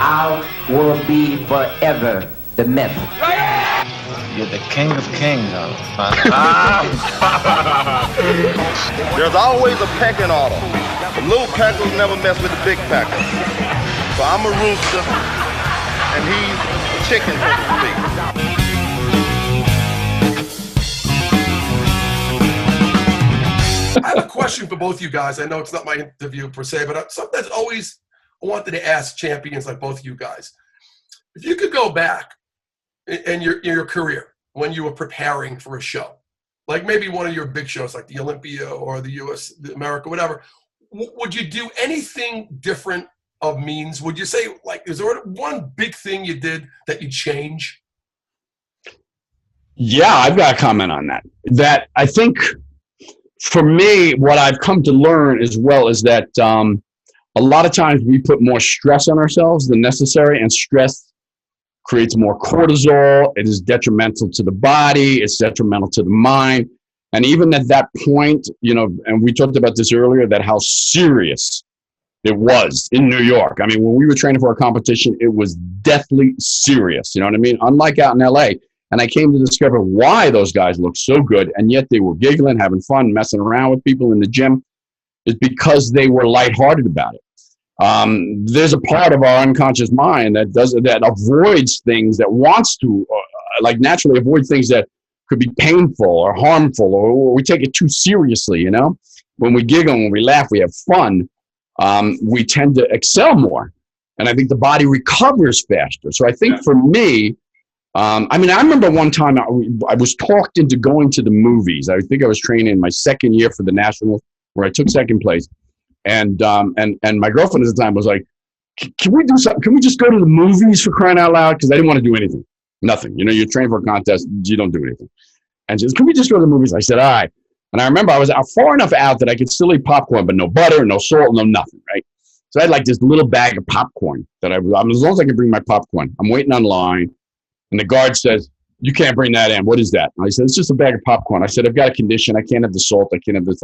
I will be forever the myth. You're the king of kings, There's always a pecking order. The little packers never mess with the big packers. So I'm a rooster, and he's a chicken, so to speak. I have a question for both you guys. I know it's not my interview per se, but something that's always I wanted to ask champions like both you guys. If you could go back in your career when you were preparing for a show, like maybe one of your big shows like the Olympia or the US, the America, whatever, would you do anything different of means? Would you say, like, is there one big thing you did that you change? Yeah, I've got a comment on that. That I think for me, what I've come to learn as well is that a lot of times we put more stress on ourselves than necessary, and stress creates more cortisol. It is detrimental to the body. It's detrimental to the mind. And even at that point, you know, and we talked about this earlier, that how serious it was in New York. I mean, when we were training for a competition, it was deathly serious. You know what I mean? Unlike out in LA. And I came to discover why those guys looked so good, and yet they were giggling, having fun, messing around with people in the gym, is because they were lighthearted about it. There's a part of our unconscious mind that avoids things, that wants to, like, naturally avoid things that could be painful or harmful, or we take it too seriously, you know? When we giggle, when we laugh, we have fun, we tend to excel more. And I think the body recovers faster. So I think for me, I mean, I remember one time I was talked into going to the movies. I think I was training my second year for the Nationals, where I took second place. And my girlfriend at the time was like, can we do something? Can we just go to the movies, for crying out loud? Because I didn't want to do anything. Nothing. You know, you're trained for a contest, you don't do anything. And she says, can we just go to the movies? I said, all right. And I remember I was out far enough out that I could still eat popcorn, but no butter, no salt, no nothing, right? So I had like this little bag of popcorn that as long as I could bring my popcorn. I'm waiting online. And the guard says, you can't bring that in. What is that? And I said, it's just a bag of popcorn. I said, I've got a condition. I can't have the salt. I can't have this.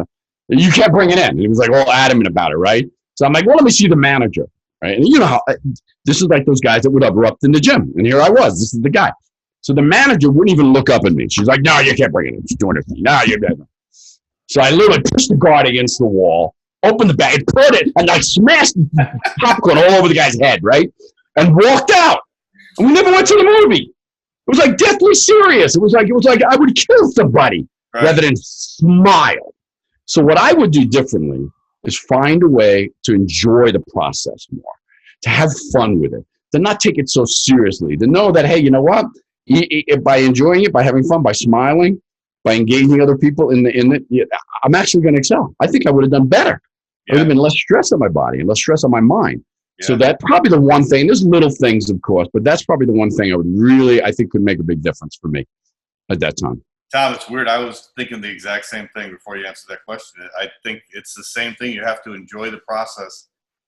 You can't bring it in. And he was like all adamant about it, right? So I'm like, well, let me see the manager, right? And you know how this is like those guys that would erupt in the gym. And here I was. This is the guy. So the manager wouldn't even look up at me. She's like, no, you can't bring it in. She's doing her thing. No, you're dead. So I literally pushed the guard against the wall, opened the bag, put it, and I smashed popcorn all over the guy's head, right? And walked out. And we never went to the movie. It was like deathly serious. It was like I would kill somebody rather than smile. So what I would do differently is find a way to enjoy the process more, to have fun with it, to not take it so seriously, to know that, hey, you know what? By enjoying it, by having fun, by smiling, by engaging other people in it, I'm actually going to excel. I think I would have done better. There would have been less stress on my body and less stress on my mind. Yeah. So that's probably the one thing. There's little things, of course, but that's probably the one thing I think could make a big difference for me at that time. Tom, it's weird. I was thinking the exact same thing before you answered that question. I think it's the same thing. You have to enjoy the process.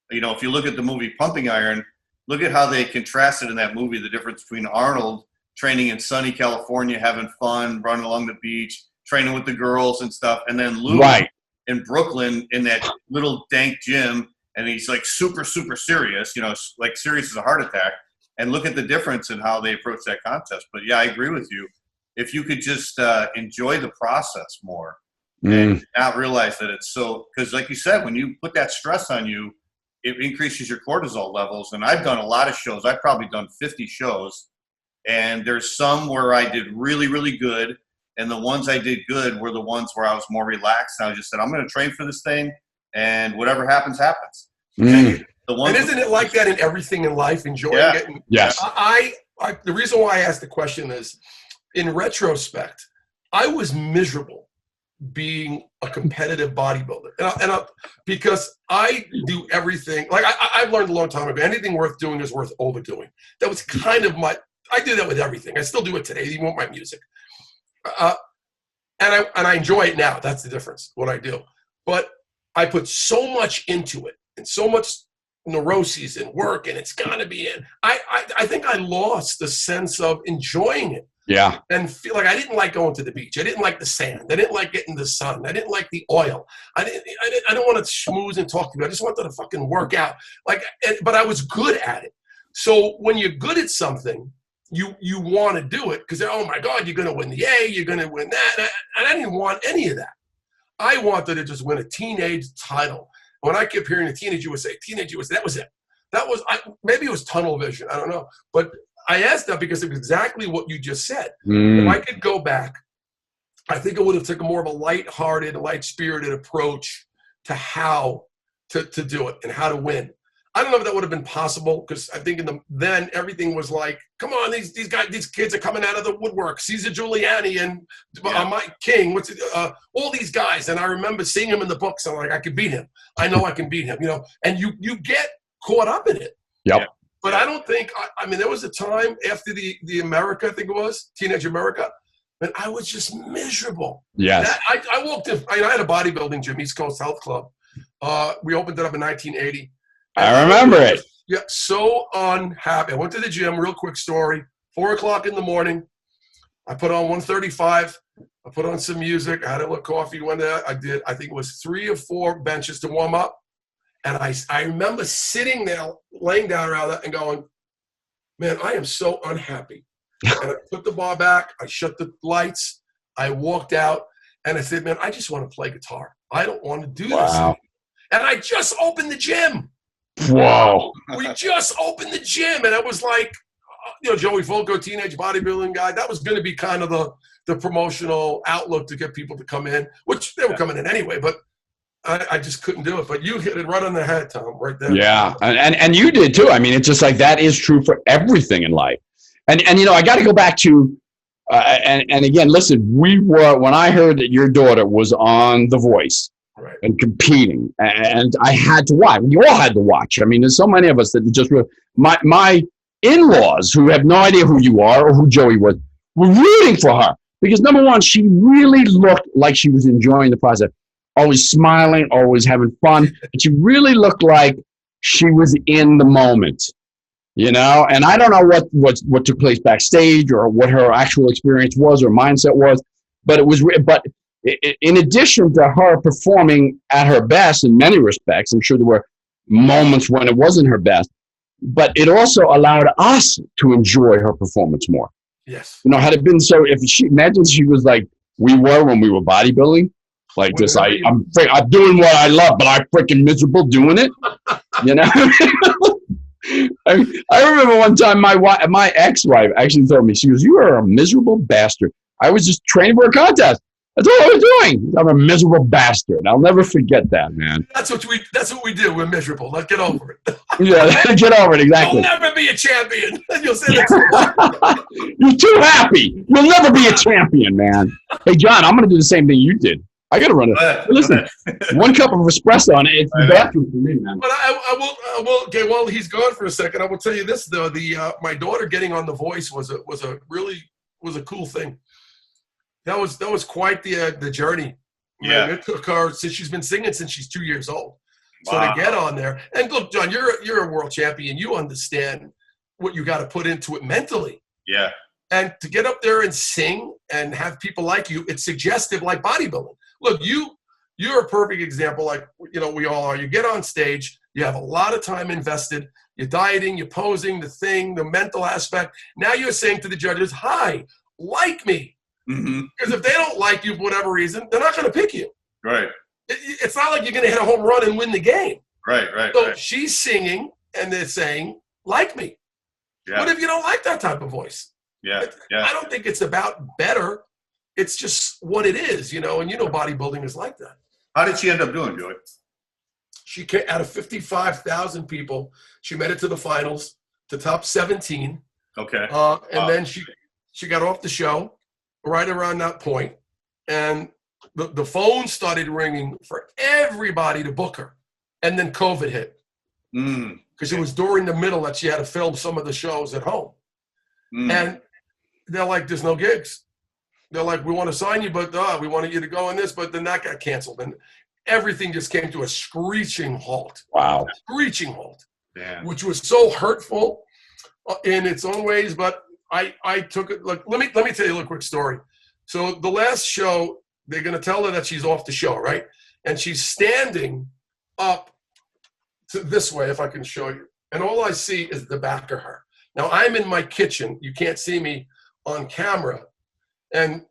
You know, if you look at the movie Pumping Iron, look at how they contrasted in that movie the difference between Arnold training in sunny California, having fun, running along the beach, training with the girls and stuff, and then Lou in Brooklyn in that little dank gym. And he's like super, super serious, you know, like serious as a heart attack. And look at the difference in how they approach that contest. But yeah, I agree with you. If you could just enjoy the process more and not realize that it's so, because like you said, when you put that stress on you, it increases your cortisol levels. And I've done a lot of shows. I've probably done 50 shows. And there's some where I did really, really good. And the ones I did good were the ones where I was more relaxed. And I just said, I'm going to train for this thing. And whatever happens, happens. And isn't it like that in everything in life, enjoying it? And yes. The reason why I asked the question is, in retrospect, I was miserable being a competitive bodybuilder. Because I do everything. Like, I've learned a long time ago, anything worth doing is worth overdoing. That was kind of I do that with everything. I still do it today, even with my music. And I enjoy it now. That's the difference, what I do. But I put so much into it and so much neuroses and work, and it's gonna be in. I think I lost the sense of enjoying it. Yeah. And feel like I didn't like going to the beach. I didn't like the sand. I didn't like getting the sun. I didn't like the oil. I don't want to schmooze and talk to you. I just wanted to fucking work out. But I was good at it. So when you're good at something, you want to do it because, oh my God, you're going to win the A, you're going to win that. And I didn't want any of that. I wanted to just win a teenage title. When I kept hearing the Teenage USA, that was it. Maybe it was tunnel vision. I don't know. But I asked that because it was exactly what you just said. If I could go back, I think it would have taken more of a light-hearted, light-spirited approach to how to do it and how to win. I don't know if that would have been possible because I think then everything was like, come on, these kids are coming out of the woodwork. Caesar Giuliani and Mike King, all these guys. And I remember seeing him in the books. I'm like, I could beat him. I know I can beat him, and you get caught up in it. Yep. But I don't think, I mean, there was a time after the America, I think it was, Teenage America, and I was just miserable. Yes. I walked in, I had a bodybuilding gym, East Coast Health Club. We opened it up in 1980. I remember it. Yeah, so unhappy. I went to the gym, real quick story, 4 o'clock in the morning. I put on 135. I put on some music. I had a little coffee. Went there. I think it was 3 or 4 benches to warm up. And I remember sitting there, laying down around that and going, man, I am so unhappy. And I put the bar back. I shut the lights. I walked out. And I said, man, I just want to play guitar. I don't want to do this anymore. And I just opened the gym. Whoa. We just opened the gym. And it was like, Joey Fulco, teenage bodybuilding guy. That was going to be kind of the promotional outlook to get people to come in, which they were coming in anyway. But I just couldn't do it. But you hit it right on the head, Tom, right there. Yeah, and you did too. I mean, it's just like that is true for everything in life. And I got to go back to, and again, listen, when I heard that your daughter was on The Voice and competing, and I had to watch. We all had to watch. I mean, there's so many of us that just my in-laws who have no idea who you are or who Joey was were rooting for her because number one, she really looked like she was enjoying the process. Always smiling, always having fun. And she really looked like she was in the moment, and I don't know what took place backstage or what her actual experience was or mindset was, but in addition to her performing at her best in many respects, I'm sure there were moments when it wasn't her best, but it also allowed us to enjoy her performance more. Yes. Had it been so, imagine she was like we were when we were bodybuilding. Like this, I'm doing what I love, but I'm freaking miserable doing it. I remember one time my ex-wife actually told me, she goes, "You are a miserable bastard." I was just training for a contest. That's all I was doing. I'm a miserable bastard. I'll never forget that, man. That's what we do. We're miserable. Let's get over it. Yeah, get over it. Exactly. You'll never be a champion. You'll say that. You're too happy. You'll never be a champion, man. Hey, John, I'm going to do the same thing you did. I got to run it. Listen, 1 cup of espresso on it. It's the bathroom for me, man. But I will. Okay, well, he's gone for a second. I will tell you this though: my daughter getting on The Voice was a cool thing. That was quite the journey. Yeah, it took her since she's been singing since she's 2 years old. So to get on there, and look, John, you're a world champion. You understand what you got to put into it mentally. Yeah. And to get up there and sing and have people like you, it's suggestive like bodybuilding. Look, you're a perfect example, like we all are. You get on stage, you have a lot of time invested, you're dieting, you're posing, the mental aspect. Now you're saying to the judges, "Hi, like me." Mm-hmm. Because if they don't like you for whatever reason, they're not going to pick you. Right. It's not like you're going to hit a home run and win the game. Right. So she's singing and they're saying, "Like me." Yeah. What if you don't like that type of voice? Yeah. I don't think it's about better. It's just what it is, and bodybuilding is like that. How did she end up doing, Joey? She came out of 55,000 people. She made it to the finals, to top 17. Okay. And then she got off the show right around that point, and the phone started ringing for everybody to book her. And then COVID hit. Because it was during the middle that she had to film some of the shows at home. And they're like, "There's no gigs." They're like, "We want to sign you, but we wanted you to go in this," but then that got canceled. And everything just came to a screeching halt. Wow. Screeching halt. Yeah. Which was so hurtful in its own ways, but I took it. Like, let me tell you a little quick story. So the last show, they're going to tell her that she's off the show, right? And she's standing up to this way, if I can show you. and all I see is the back of her. Now, I'm in my kitchen. You can't see me on camera. And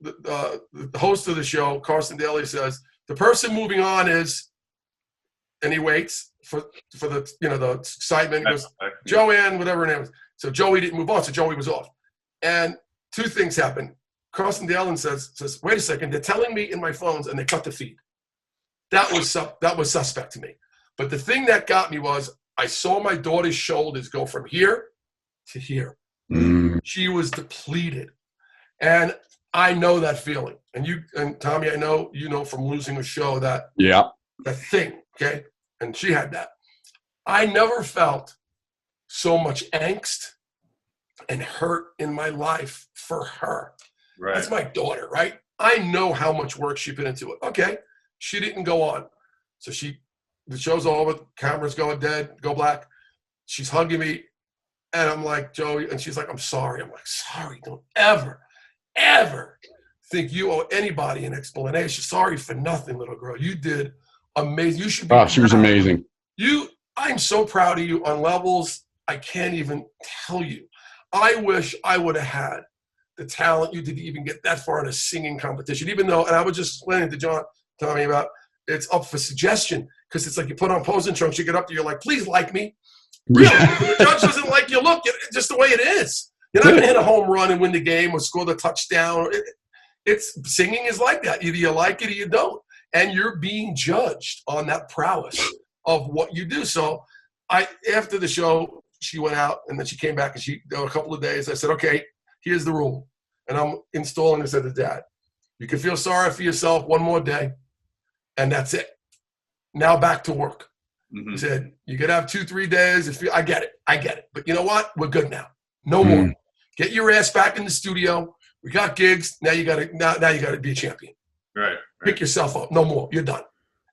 the host of the show, Carson Daly, says, the person moving on is, and he waits for the, the excitement. He goes, Joanne, whatever her name is. So Joey didn't move on, so Joey was off. And two things happened. Carson Daly says, wait a second, they're telling me in my phones, and they cut the feed. That was suspect to me. But the thing that got me was I saw my daughter's shoulders go from here to here. She was depleted. And I know that feeling. And Tommy, I know you know from losing a show that thing, okay? And she had that. I never felt so much angst and hurt in my life for her. Right. That's my daughter, right? I know how much work she put into it. Okay, she didn't go on. So the show's over, cameras go dead, go black. She's hugging me, and I'm like, Joey, and she's like, I'm sorry. I'm like, sorry, don't ever think you owe anybody an explanation. Sorry for nothing, little girl. You did amazing. You should be proud. She was amazing. I'm so proud of you on levels I can't even tell you. I wish I would have had the talent you did to even get that far in a singing competition, even though, and I was just explaining to Tommy about it's up for suggestion, because it's like you put on posing trunks, you get up there, you're like, please like me. Really, the judge doesn't like you look, it's just the way it is. You're not going to hit a home run and win the game or score the touchdown. Singing is like that. Either you like it or you don't. And you're being judged on that prowess of what you do. So after the show, she went out, and then she came back, and there were a couple of days. I said, okay, here's the rule. And I'm installing this at the dad. You can feel sorry for yourself one more day, and that's it. Now back to work. He said, you could have 2-3 days. I get it. But you know what? We're good now. No more. Get your ass back in the studio. We got gigs. Now you got to be a champion. Right. Pick yourself up. No more. You're done.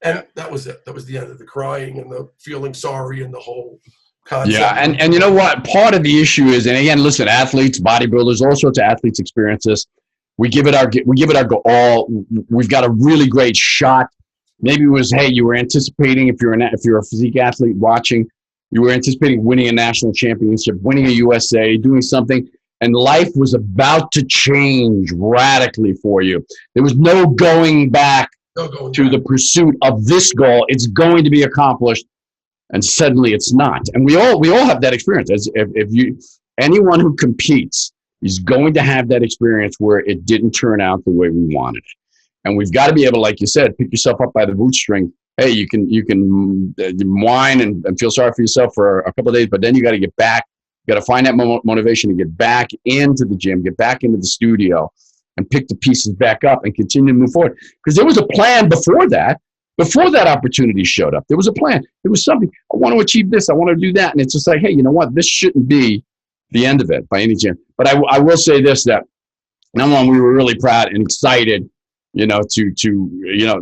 And that was it. That was the end of the crying and the feeling sorry and the whole concept. Yeah, and you know what? Part of the issue is, and again, listen, athletes, bodybuilders, all sorts of athletes experience this. We give it our all. We've got a really great shot. Maybe it was, hey, you were anticipating, if you're a physique athlete watching, you were anticipating winning a national championship, winning a USA, doing something, and life was about to change radically for you. There was no going back to the pursuit of this goal. It's going to be accomplished, and suddenly it's not. And we all have that experience. Anyone who competes is going to have that experience where it didn't turn out the way we wanted it. And we've got to be able, like you said, pick yourself up by the bootstring. Hey, you can whine and feel sorry for yourself for a couple of days, but then you got to get back. You got to find that motivation to get back into the gym, get back into the studio, and pick the pieces back up and continue to move forward. Because there was a plan before that opportunity showed up. There was a plan. There was something. I want to achieve this. I want to do that. And it's just like, hey, you know what? This shouldn't be the end of it by any chance. But I will say this, that number one, we were really proud and excited, to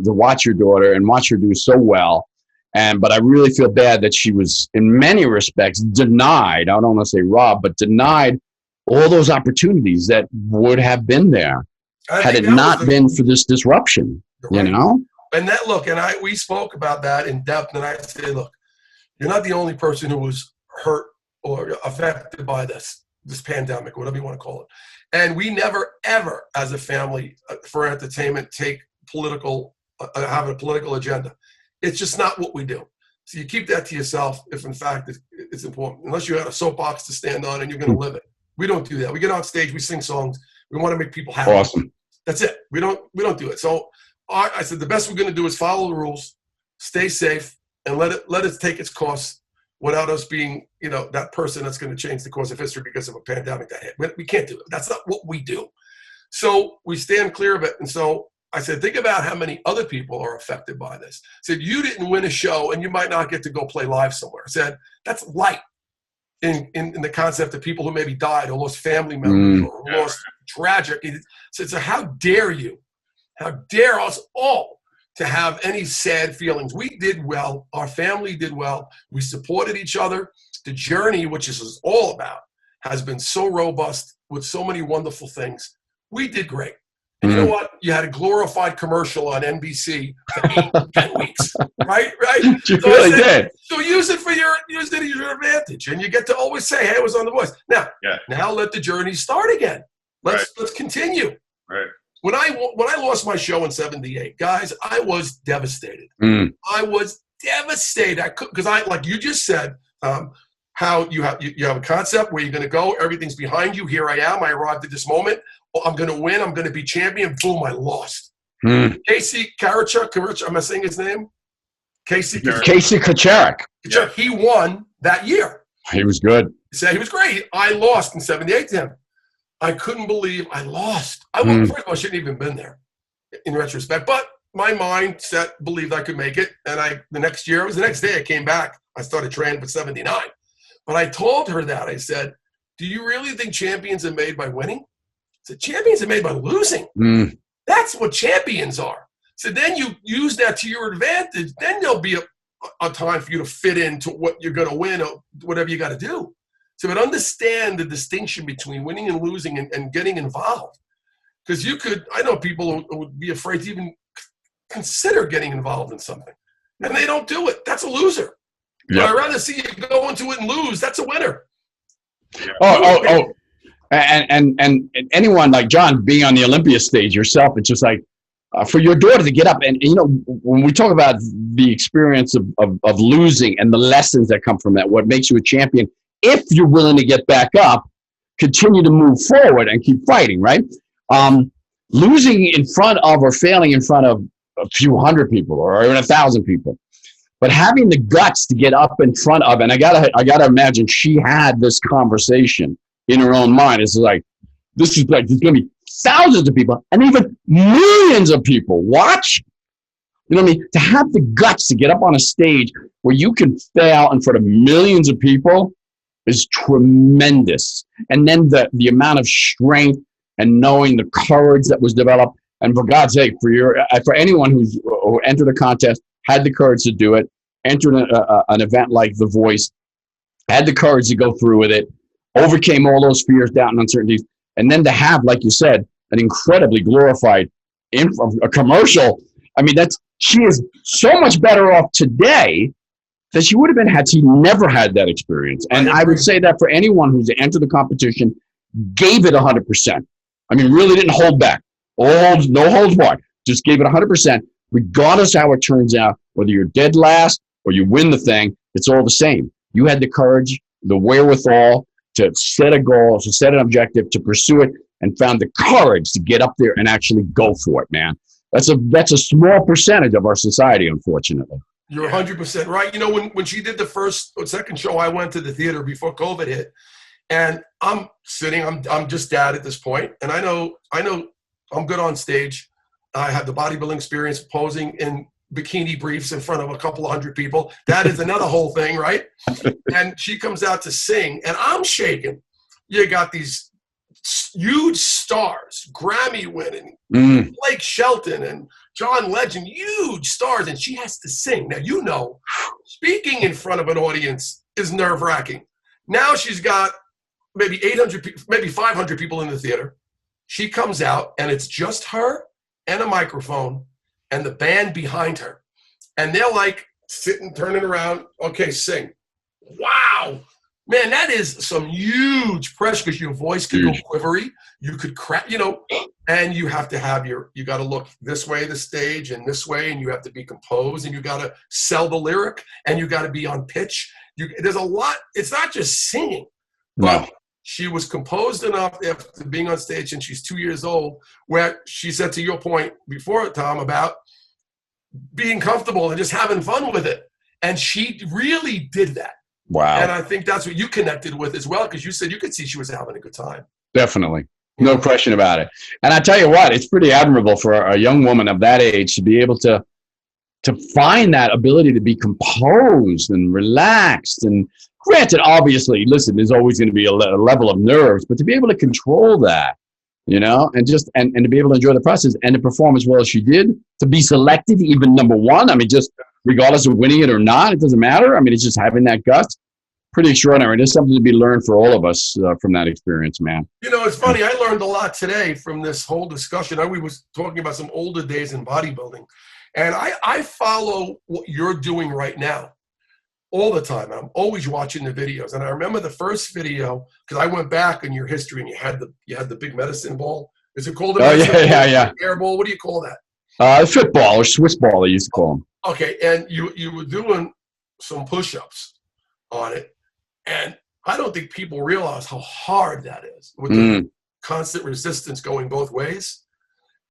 watch your daughter and watch her do so well. But I really feel bad that she was, in many respects, denied. I don't want to say robbed, but denied all those opportunities that would have been there had it not been for this disruption. Right. And we spoke about that in depth. And I said, look, you're not the only person who was hurt or affected by this pandemic, whatever you want to call it. And we never, ever, as a family, for entertainment, have a political agenda. It's just not what we do. So you keep that to yourself if, in fact, it's important. Unless you have a soapbox to stand on and you're going to live it. We don't do that. We get on stage, we sing songs. We want to make people happy. Awesome. That's it. We don't do it. So I said the best we're going to do is follow the rules, stay safe, and let it take its course without us being, that person that's going to change the course of history because of a pandemic that hit. We can't do it. That's not what we do. So we stand clear of it. And so I said, think about how many other people are affected by this. I said, you didn't win a show and you might not get to go play live somewhere. I said, that's light in the concept of people who maybe died or lost family members or lost tragic. So how dare you? How dare us all to have any sad feelings? We did well. Our family did well. We supported each other. The journey, which this is all about, has been so robust with so many wonderful things. We did great. And you know what? You had a glorified commercial on NBC for 10 weeks, right? You really did. So use it to your advantage, and you get to always say, "Hey, I was on The Voice." Now let the journey start again. Let's continue. Right. When I lost my show in '78, guys, I was devastated. I was devastated. Because like you just said, how you have a concept where you're going to go, everything's behind you. Here I am. I arrived at this moment. I'm going to win. I'm going to be champion. Boom, I lost. Casey Karachuk, am I saying his name? Casey Kacharik. Yeah. He won that year. He was good. He was great. I lost in '78 to him. I couldn't believe I lost. First of all, I shouldn't even been there in retrospect. But my mindset believed I could make it. And the next year, it was the next day I came back. I started training with 79. But I told her that. I said, "Do you really think champions are made by winning?" I said, "Champions are made by losing. That's what champions are." So then you use that to your advantage. Then there'll be a time for you to fit into what you're going to win or whatever you got to do. So but understand the distinction between winning and losing and getting involved. Because I know people who would be afraid to even consider getting involved in something. And they don't do it. That's a loser. Yep. I'd rather see you go into it and lose. That's a winner. And anyone like John being on the Olympia stage yourself, it's just like for your daughter to get up and when we talk about the experience of losing and the lessons that come from that, what makes you a champion, if you're willing to get back up, continue to move forward and keep fighting, right? Losing in front of or failing in front of a few hundred people or even 1,000 people. But having the guts to get up in front of, and I gotta imagine she had this conversation in her own mind. It's like, there's gonna be thousands of people and even millions of people watch. You know what I mean? To have the guts to get up on a stage where you can fail in front of millions of people is tremendous. And then the amount of strength and knowing the courage that was developed. And for God's sake, for anyone who entered a contest, had the courage to do it, entered an event like The Voice, had the courage to go through with it, overcame all those fears, doubt, and uncertainties, and then to have, like you said, an incredibly glorified a commercial. I mean, she is so much better off today than she would have been had she never had that experience. And I would say that for anyone who's entered the competition, gave it 100%. I mean, really didn't hold back. No holds barred. Just gave it 100%. Regardless how it turns out, whether you're dead last or you win the thing, it's all the same. You had the courage, the wherewithal to set a goal, to set an objective, to pursue it, and found the courage to get up there and actually go for it, man. That's a small percentage of our society, unfortunately. You're 100% right. You know, when she did the first or second show, I went to the theater before COVID hit, and I'm sitting. I'm just dad at this point, and I know I'm good on stage. I have the bodybuilding experience, posing in bikini briefs in front of a couple of hundred people. That is another whole thing, right? And she comes out to sing, and I'm shaking. You got these huge stars, Grammy-winning, Blake Shelton and John Legend, huge stars, and she has to sing. Now, speaking in front of an audience is nerve-wracking. Now she's got maybe 800, maybe 500 people in the theater. She comes out, and it's just her and a microphone and the band behind her. And they're like sitting, turning around. Okay, sing. Wow. Man, that is some huge pressure because your voice could go quivery. You could crack, and you have to have you got to look this way, the stage, and this way, and you have to be composed, and you got to sell the lyric, and you got to be on pitch. There's a lot. It's not just singing. But she was composed enough after being on stage, and she's 2 years old, where she said, to your point before, Tom, about being comfortable and just having fun with it. And she really did that. Wow. And I think that's what you connected with as well, because you said you could see she was having a good time. Definitely. No question about it. And I tell you what, it's pretty admirable for a young woman of that age to be able to find that ability to be composed and relaxed. And granted, obviously, listen, there's always going to be a level of nerves, but to be able to control that, and just and to be able to enjoy the process and to perform as well as she did, to be selected even number one. I mean, just regardless of winning it or not, it doesn't matter. I mean, it's just having that guts. pretty extraordinary. There's something to be learned for all of us from that experience, man. You know, it's funny. I learned a lot today from this whole discussion. We was talking about some older days in bodybuilding, and I follow what you're doing right now all the time. I'm always watching the videos, and I remember the first video because I went back in your history, and you had the big medicine ball. Is it called? Yeah. Air ball. What do you call that? Football or Swiss ball, they used to call them. Okay, and you were doing some push-ups on it, and I don't think people realize how hard that is with the constant resistance going both ways.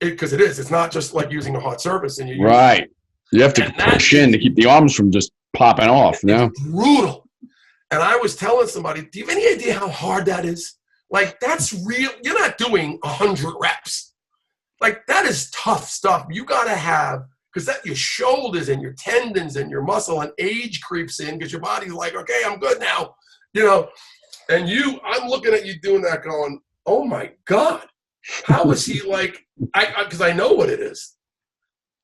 Because it is. It's not just like using a hard surface. And right. You have to push in to keep the arms from just popping off. It's brutal. And I was telling somebody, do you have any idea how hard that is? Like, that's real. You're not doing 100 reps. Like, that is tough stuff. You got to have, because that your shoulders and your tendons and your muscle and age creeps in because your body's like, okay, I'm good now. You know, and I'm looking at you doing that going, oh my God, how is he like, because I know what it is.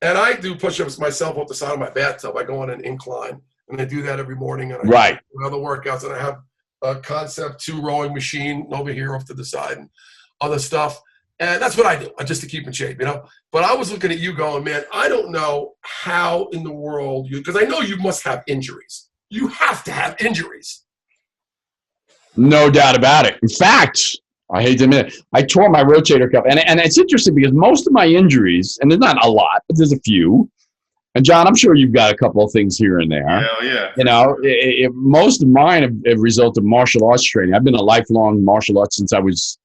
And I do push-ups myself off the side of my bathtub. I go on an incline and I do that every morning. And I do other workouts, and I have a Concept 2 rowing machine over here off to the side and other stuff. And that's what I do, just to keep in shape, you know. But I was looking at you going, man, I don't know how in the world because I know you must have injuries. You have to have injuries. No doubt about it. In fact, I hate to admit it, I tore my rotator cuff. And it's interesting because most of my injuries, and there's not a lot, but there's a few. And John, I'm sure you've got a couple of things here and there. Hell yeah. You know, most of mine have resulted of martial arts training. I've been a lifelong martial arts since I was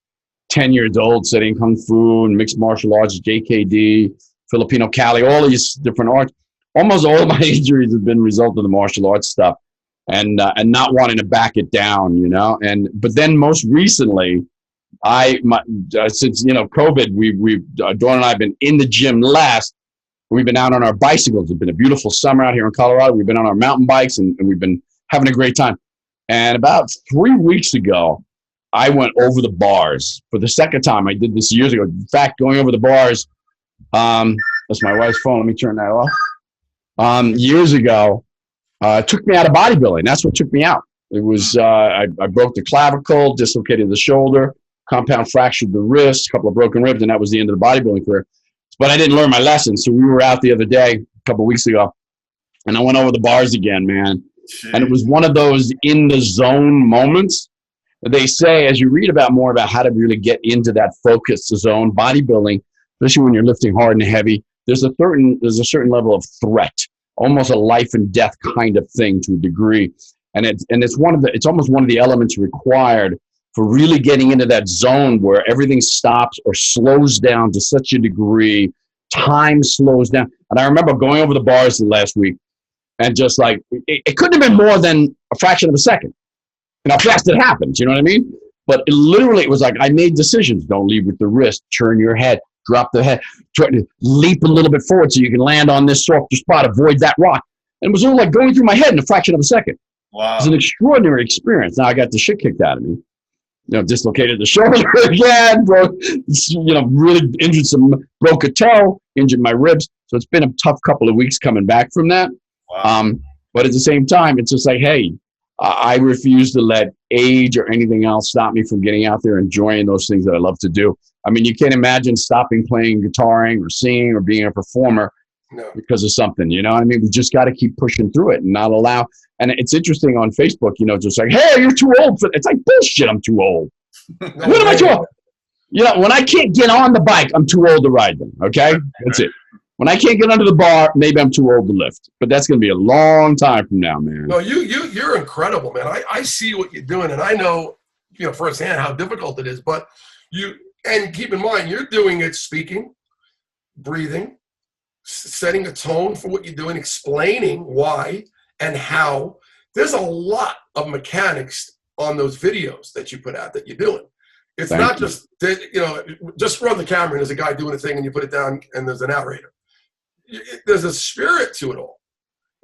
10 years old, studying Kung Fu and mixed martial arts, JKD, Filipino Cali, all these different arts. Almost all of my injuries have been a result of the martial arts stuff and not wanting to back it down, you know. But then most recently, since, you know, COVID, Dawn and I have been in the gym less. We've been out on our bicycles. It's been a beautiful summer out here in Colorado. We've been on our mountain bikes and we've been having a great time. And about 3 weeks ago, I went over the bars for the second time. I did this years ago. In fact, going over the bars, that's my wife's phone. Let me turn that off. Years ago, took me out of bodybuilding. That's what took me out. It was, I broke the clavicle, dislocated the shoulder, compound fractured the wrist, a couple of broken ribs, and that was the end of the bodybuilding career. But I didn't learn my lesson. So we were out the other day, a couple of weeks ago, and I went over the bars again, man. Jeez. And it was one of those in the zone moments. They say, as you read about more about how to really get into that focused zone, bodybuilding, especially when you're lifting hard and heavy, there's a certain level of threat, almost a life and death kind of thing to a degree. And it's almost one of the elements required for really getting into that zone where everything stops or slows down to such a degree, time slows down. And I remember going over the bars last week and just like, it couldn't have been more than a fraction of a second. And how fast it happens, you know what I mean? But it was like I made decisions. Don't lead with the wrist, turn your head, drop the head, try to leap a little bit forward so you can land on this softer spot, avoid that rock. And it was all like going through my head in a fraction of a second. Wow. It was an extraordinary experience. Now I got the shit kicked out of me. You know, dislocated the shoulder again, really broke a toe, injured my ribs. So it's been a tough couple of weeks coming back from that. Wow. But at the same time, it's just like, hey, I refuse to let age or anything else stop me from getting out there, enjoying those things that I love to do. I mean, you can't imagine stopping playing guitaring or singing or being a performer because of something, you know what I mean? We just got to keep pushing through it and not allow. And it's interesting on Facebook, you know, just like, hey, you're too old for. It's like, bullshit, I'm too old. What am I too old? You know, when I can't get on the bike, I'm too old to ride them, okay? That's it. When I can't get under the bar, maybe I'm too old to lift. But that's going to be a long time from now, man. No, you're incredible, man. I see what you're doing, and I know, you know, firsthand how difficult it is. But and keep in mind, you're doing it speaking, breathing, setting a tone for what you're doing, explaining why and how. There's a lot of mechanics on those videos that you put out that you're doing. It's not just, you know, just run the camera and there's a guy doing a thing and you put it down and there's a narrator. There's a spirit to it all.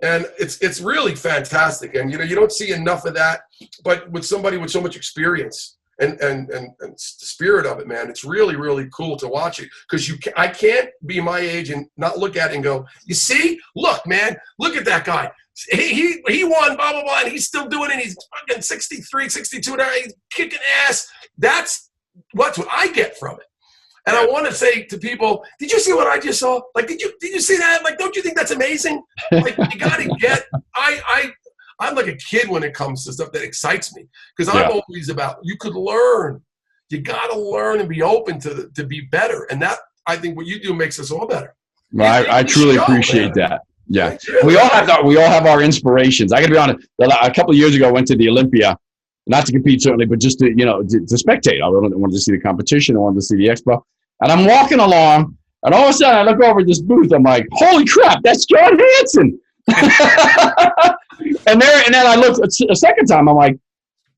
And it's really fantastic. And, you know, you don't see enough of that, but with somebody with so much experience and the spirit of it, man, it's really, really cool to watch it. Because I can't be my age and not look at it and go, you see, look, man, look at that guy. he won, blah, blah, blah, and he's still doing it. He's fucking 63, 62, now he's kicking ass. That's what I get from it. And I want to say to people, did you see what I just saw? Like, did you see that? Like, don't you think that's amazing? Like, you got to get, I'm like a kid when it comes to stuff that excites me. Because I'm always about, you could learn. You got to learn and be open to be better. And that, I think what you do makes us all better. Well, I truly appreciate that. Yeah. We all have our inspirations. I got to be honest. A couple of years ago, I went to the Olympia, not to compete certainly, but just to, to spectate. I wanted to see the competition. I wanted to see the expo. And I'm walking along, and all of a sudden I look over at this booth. I'm like, holy crap, that's John Hanson. and then I looked a second time. I'm like,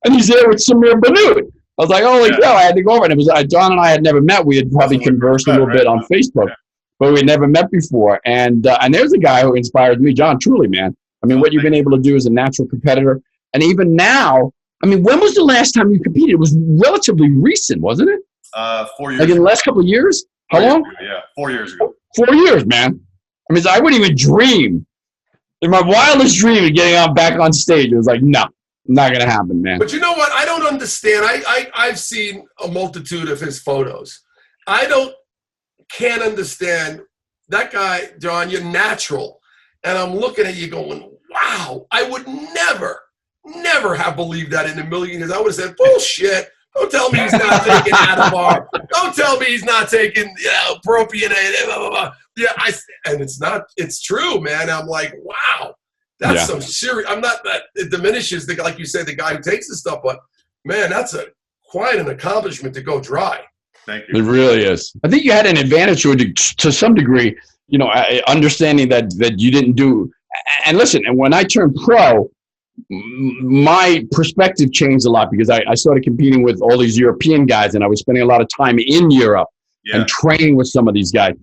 and he's there with Samir Banood. I was like, holy cow, I had to go over. And it was John and I had never met. We had probably conversed a little bit on Facebook, but we had never met before. And there's a guy who inspired me, John, truly, man. I mean, what you've been able to do as a natural competitor. And even now, I mean, when was the last time you competed? It was relatively recent, wasn't it? 4 years. Like in the last couple of years? How long? 4 years ago. 4 years, man. I mean, I wouldn't even dream. In my wildest dream of getting back on stage, it was like, no, not going to happen, man. But you know what? I don't understand. I've seen a multitude of his photos. Can't understand. That guy, John, you're natural. And I'm looking at you going, wow, I would never have believed that in a million years. I would have said, bullshit. Don't tell me he's not taking Adabar. Don't tell me he's not taking propionate. Blah, blah, blah. Yeah, and it's not. It's true, man. I'm like, wow, that's some serious. I'm not that it diminishes like you said, the guy who takes this stuff, but man, that's quite an accomplishment to go dry. Thank you. It really is. I think you had an advantage to some degree. Understanding that you didn't do. And listen, and when I turned pro, my perspective changed a lot because I started competing with all these European guys, and I was spending a lot of time in Europe and training with some of these guys.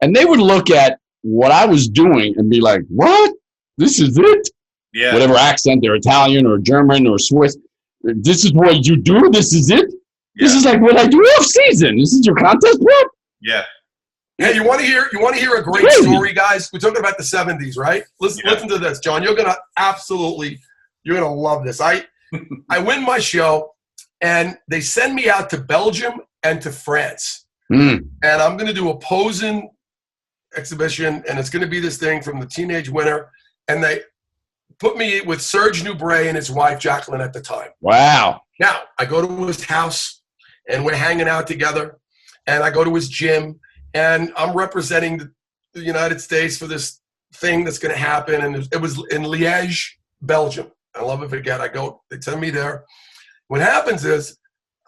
And they would look at what I was doing and be like, what? This is it? Yeah. Whatever accent, they're Italian or German or Swiss. This is what you do? This is it? Yeah. This is like what I do off season. This is your contest prep? Yeah. Hey, you want to hear a great story, guys? We're talking about the 70s, right? Listen to this, John. You're going to love this. I win my show, and they send me out to Belgium and to France. And I'm going to do a posing exhibition, and it's going to be this thing from the teenage winner. And they put me with Serge Nubret and his wife, Jacqueline, at the time. Wow. Now, I go to his house, and we're hanging out together. And I go to his gym, and I'm representing the United States for this thing that's going to happen. And it was in Liège, Belgium. I'll never forget. They send me there. What happens is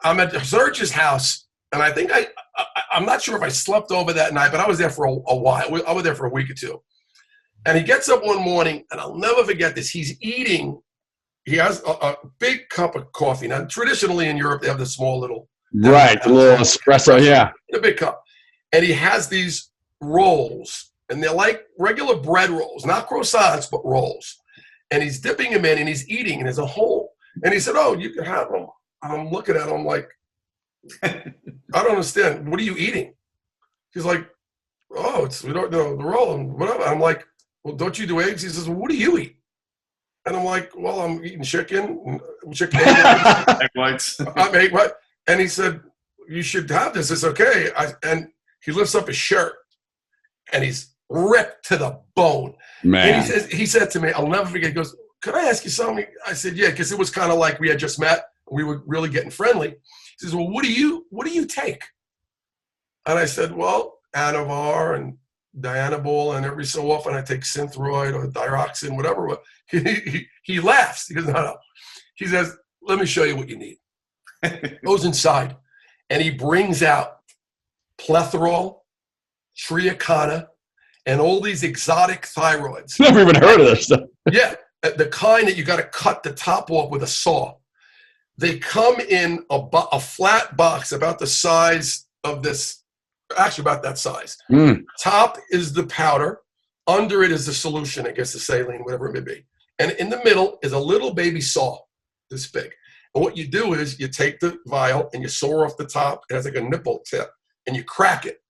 I'm at Serge's house, and I think I'm not sure if I slept over that night, but I was there for a while. I was there for a week or two. And he gets up one morning, and I'll never forget this. He's eating. He has a big cup of coffee. Now, traditionally in Europe, they have the small little. Right, the little espresso, yeah. In a big cup. And he has these rolls, and they're like regular bread rolls, not croissants, but rolls. And he's dipping them in, and he's eating, and there's a hole. And he said, oh, you can have them. And I'm looking at him like, I don't understand. What are you eating? He's like, oh, we don't know the roll and whatever. I'm like, well, don't you do eggs? He says, well, what do you eat? And I'm like, well, I'm eating chicken egg whites. I'm egg white. And he said, you should have this. It's okay. And he lifts up his shirt, and he's ripped to the bone. Man. And he said to me, I'll never forget, he goes, could I ask you something? I said, yeah, because it was kind of like we had just met. We were really getting friendly. He says, well, what do you take? And I said, well, Anavar and Dianabol, and every so often I take Synthroid or Diroxin, whatever. He laughs. He goes, no. He says, let me show you what you need. Goes inside, and he brings out Plethrol, Triacana, and all these exotic thyroids. Never even heard of this stuff. Yeah, the kind that you got to cut the top off with a saw. They come in a flat box about the size of this, actually about that size. Top is the powder. Under it is the solution, I guess the saline, whatever it may be. And in the middle is a little baby saw, this big. And what you do is you take the vial and you saw off the top. It has like a nipple tip, and you crack it.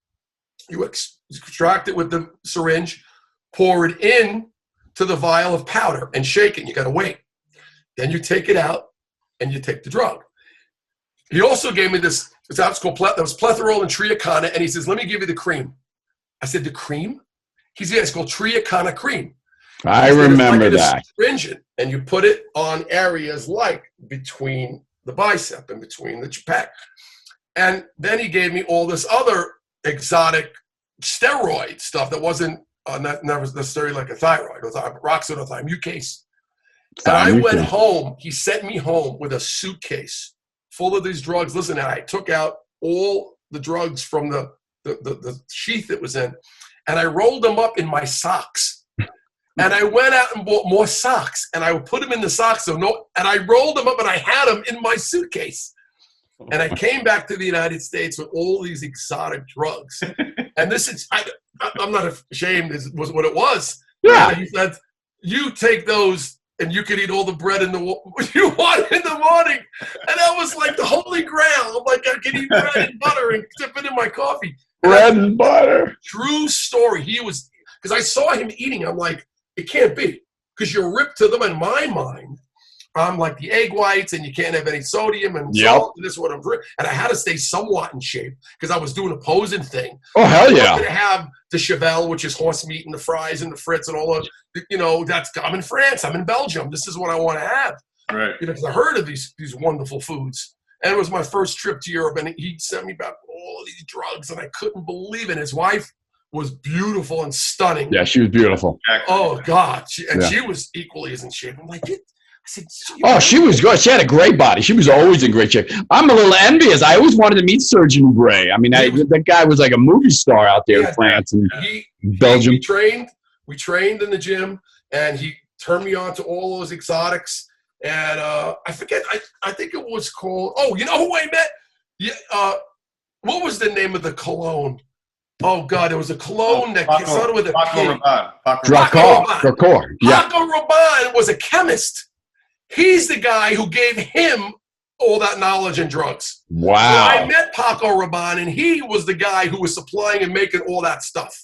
You extract it with the syringe, pour it in to the vial of powder and shake it. You got to wait. Then you take it out and you take the drug. He also gave me this, it's called, that was Plethrol and Triacana, and he says, let me give you the cream. I said, the cream? He said, yeah, it's called Triacana cream. I remember that. Astringent, and you put it on areas like between the bicep and between the pec. And then he gave me all this other exotic steroid stuff that wasn't never necessarily like a thyroid, or roxador, thymukase. And I went home. He sent me home with a suitcase full of these drugs. Listen, I took out all the drugs from the sheath it was in, and I rolled them up in my socks. And I went out and bought more socks, and I would put them in the socks. And I rolled them up, and I had them in my suitcase. And I came back to the United States with all these exotic drugs. And this is, I'm not ashamed, this was what it was. Yeah. And he said, you take those, and you can eat all the bread you want in the morning. And that was like the holy grail. I'm like, I can eat bread and butter and dip it in my coffee. Bread and butter. True story. He was, because I saw him eating. I'm like, it can't be, because you're ripped to them. In my mind, I'm like the egg whites, and you can't have any sodium and salt. And this is what I'm drinking. And I had to stay somewhat in shape because I was doing a posing thing. Oh, hell yeah. I'm going to have the cheval, which is horse meat, and the fries and the frites and all of, I'm in France. I'm in Belgium. This is what I want to have. Right. Because I heard of these wonderful foods. And it was my first trip to Europe, and he sent me back all of these drugs, and I couldn't believe it. His wife was beautiful and stunning. Yeah, she was beautiful. Oh, God. She was equally as in shape. I'm like, I said, she was good. She had a great body. She was always in great shape. I'm a little envious. I always wanted to meet Serge Nubret. I mean, that guy was like a movie star out there in France and Belgium. We trained in the gym, and he turned me on to all those exotics. And I forget, I think it was called, you know who I met? Yeah, what was the name of the cologne? Oh, God, there was a cologne that started with a P. Paco Rabanne. Paco Rabanne was a chemist. He's the guy who gave him all that knowledge and drugs. Wow. So I met Paco Rabanne, and he was the guy who was supplying and making all that stuff.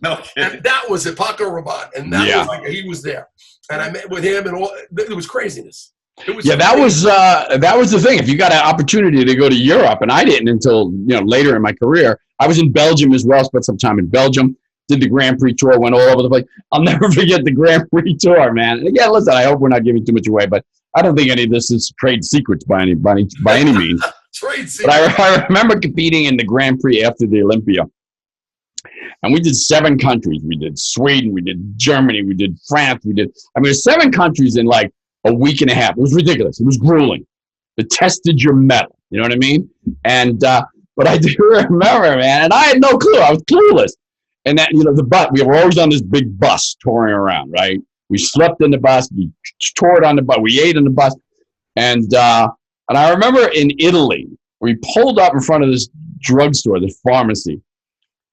No kidding. And that was it, Paco Rabanne. And that was like, he was there. And I met with him, and it was craziness. That was the thing. If you got an opportunity to go to Europe, and I didn't until later in my career. I was in Belgium as well. Spent some time in Belgium. Did the Grand Prix tour. Went all over the place. I'll never forget the Grand Prix tour, man. And again, listen. I hope we're not giving too much away, but I don't think any of this is trade secrets by any means. Trade secrets. But I remember competing in the Grand Prix after the Olympia, and we did 7 countries. We did Sweden. We did Germany. We did France. There's 7 countries in like a week and a half. It was ridiculous. It was grueling. It tested your mettle. You know what I mean? And but I do remember, man, and I had no clue. I was clueless. And that, the bus, we were always on this big bus touring around, right? We slept in the bus, we toured on the bus, we ate on the bus. And I remember in Italy, we pulled up in front of this drugstore, this pharmacy.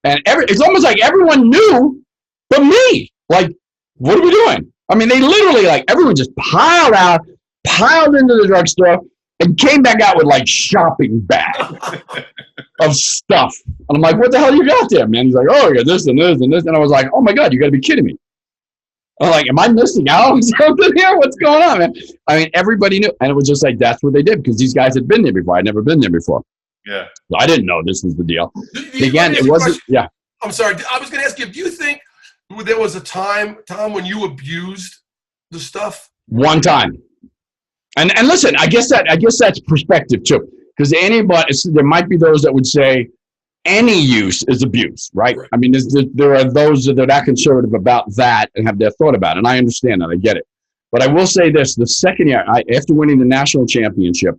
And it's almost like everyone knew but me. Like, what are we doing? I mean, they literally, like, everyone just piled into the drugstore, and came back out with like shopping bag of stuff. And I'm like, what the hell you got there, man? He's like, oh, you got this and this and this. And I was like, oh my God, you got to be kidding me. I'm like, am I missing out on something here? What's going on, man? I mean, everybody knew. And it was just like, that's what they did, because these guys had been there before. I'd never been there before. Yeah. So I didn't know this was the deal. Again, it wasn't, yeah. I'm sorry. I was going to ask you, do you think there was a time, Tom, when you abused the stuff? One time. And listen, I guess that's perspective too, because there might be those that would say any use is abuse, right? I mean, there are those that are that conservative about that and have their thought about it, and I understand that, I get it. But I will say this: the second year, after winning the national championship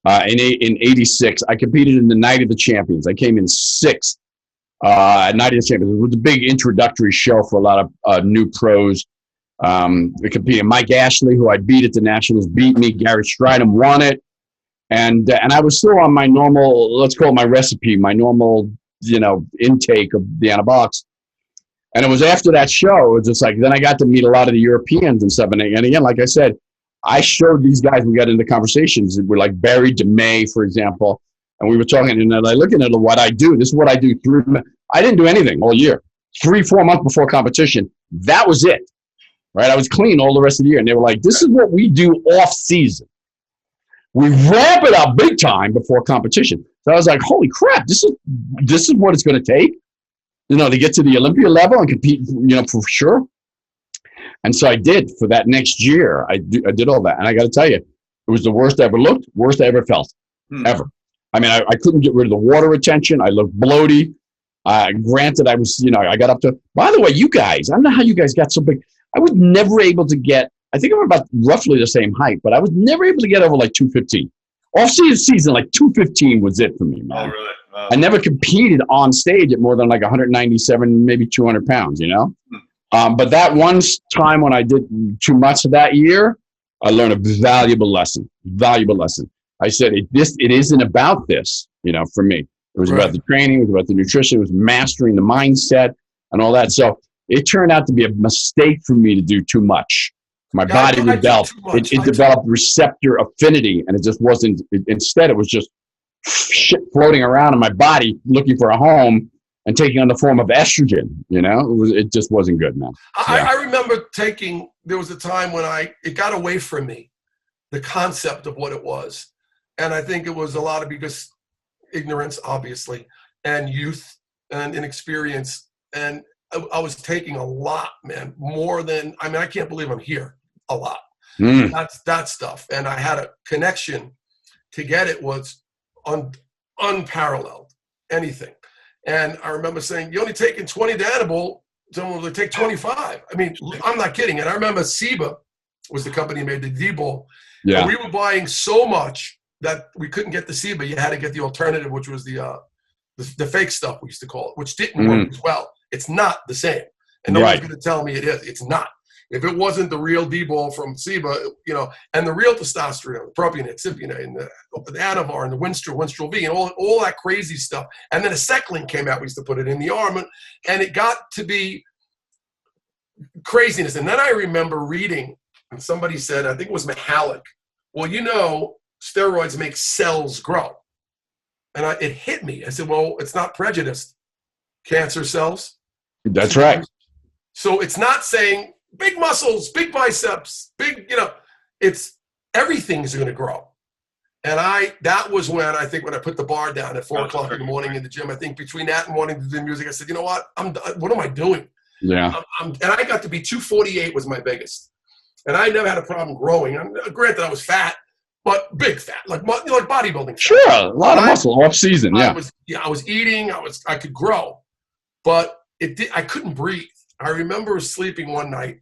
in '86, I competed in the Night of the Champions. I came in 6th at Night of the Champions. It was a big introductory show for a lot of new pros. We competed. Mike Ashley, who I beat at the Nationals, beat me. Gary Stridham won it, and I was still on my normal, let's call it my recipe, my normal, intake of the anabolics. And it was after that show, it was just like, then I got to meet a lot of the Europeans and stuff. And again, like I said, I showed these guys. We got into conversations. We're like Barry DeMay, for example, and we were talking, and they're looking at what I do. This is what I do. I didn't do anything all year. 3-4 months before competition, that was it. right? I was clean all the rest of the year. And they were like, this is what we do off season. We ramp it up big time before competition. So I was like, holy crap, this is what it's going to take, to get to the Olympia level and compete, for sure. And so I did for that next year. I did all that. And I got to tell you, it was the worst I ever looked, worst I ever felt, ever. I mean, I couldn't get rid of the water retention. I looked bloaty. Granted, I was, I got up to, by the way, you guys, I don't know how you guys got so big. I was never able to get, I think I'm about roughly the same height, but I was never able to get over like 215. Off season, like 215 was it for me, man. Oh, really? Wow. I never competed on stage at more than like 197, maybe 200 pounds, But that one time when I did too much that year, I learned a valuable lesson. I said, it isn't about this, for me. It was about the training, it was about the nutrition, it was mastering the mindset and all that. So it turned out to be a mistake for me to do too much. My body rebelled. It developed receptor affinity, and it just wasn't. Instead, it was just shit floating around in my body, looking for a home and taking on the form of estrogen. It just wasn't good, man. I remember there was a time when it got away from me, the concept of what it was. And I think it was a lot of because ignorance, obviously, and youth and inexperience. And I was taking a lot, man, more than, I can't believe I'm here a lot. That's that stuff. And I had a connection to get it was unparalleled, anything. And I remember saying, you're only taking 20 to edible, someone will take 25. I mean, I'm not kidding. And I remember Seba was the company that made the D-Ball. Yeah. And we were buying so much that we couldn't get the Seba. You had to get the alternative, which was the fake stuff, we used to call it, which didn't work as well. It's not the same. And no one's going to tell me it is. It's not. If it wasn't the real D-Ball from Seba, and the real testosterone, the propionate, cypionate, and the Anavar, and the Winstrol V, and all that crazy stuff. And then a Seclin came out. We used to put it in the arm, and it got to be craziness. And then I remember reading, and somebody said, I think it was Mihalik, well, steroids make cells grow. And it hit me. I said, well, it's not prejudiced. Cancer cells. That's right. So it's not saying big muscles, big biceps, it's everything's going to grow. And that was when I put the bar down at 4:00 in the morning in the gym. I think between that and wanting to do music, I said, you know what? What am I doing? Yeah. And I got to be 248 was my biggest. And I never had a problem growing. Granted, I was fat, but big fat, like bodybuilding fat. Sure, a lot of muscle off season, yeah. I was eating, I could grow, but I couldn't breathe. I remember sleeping one night,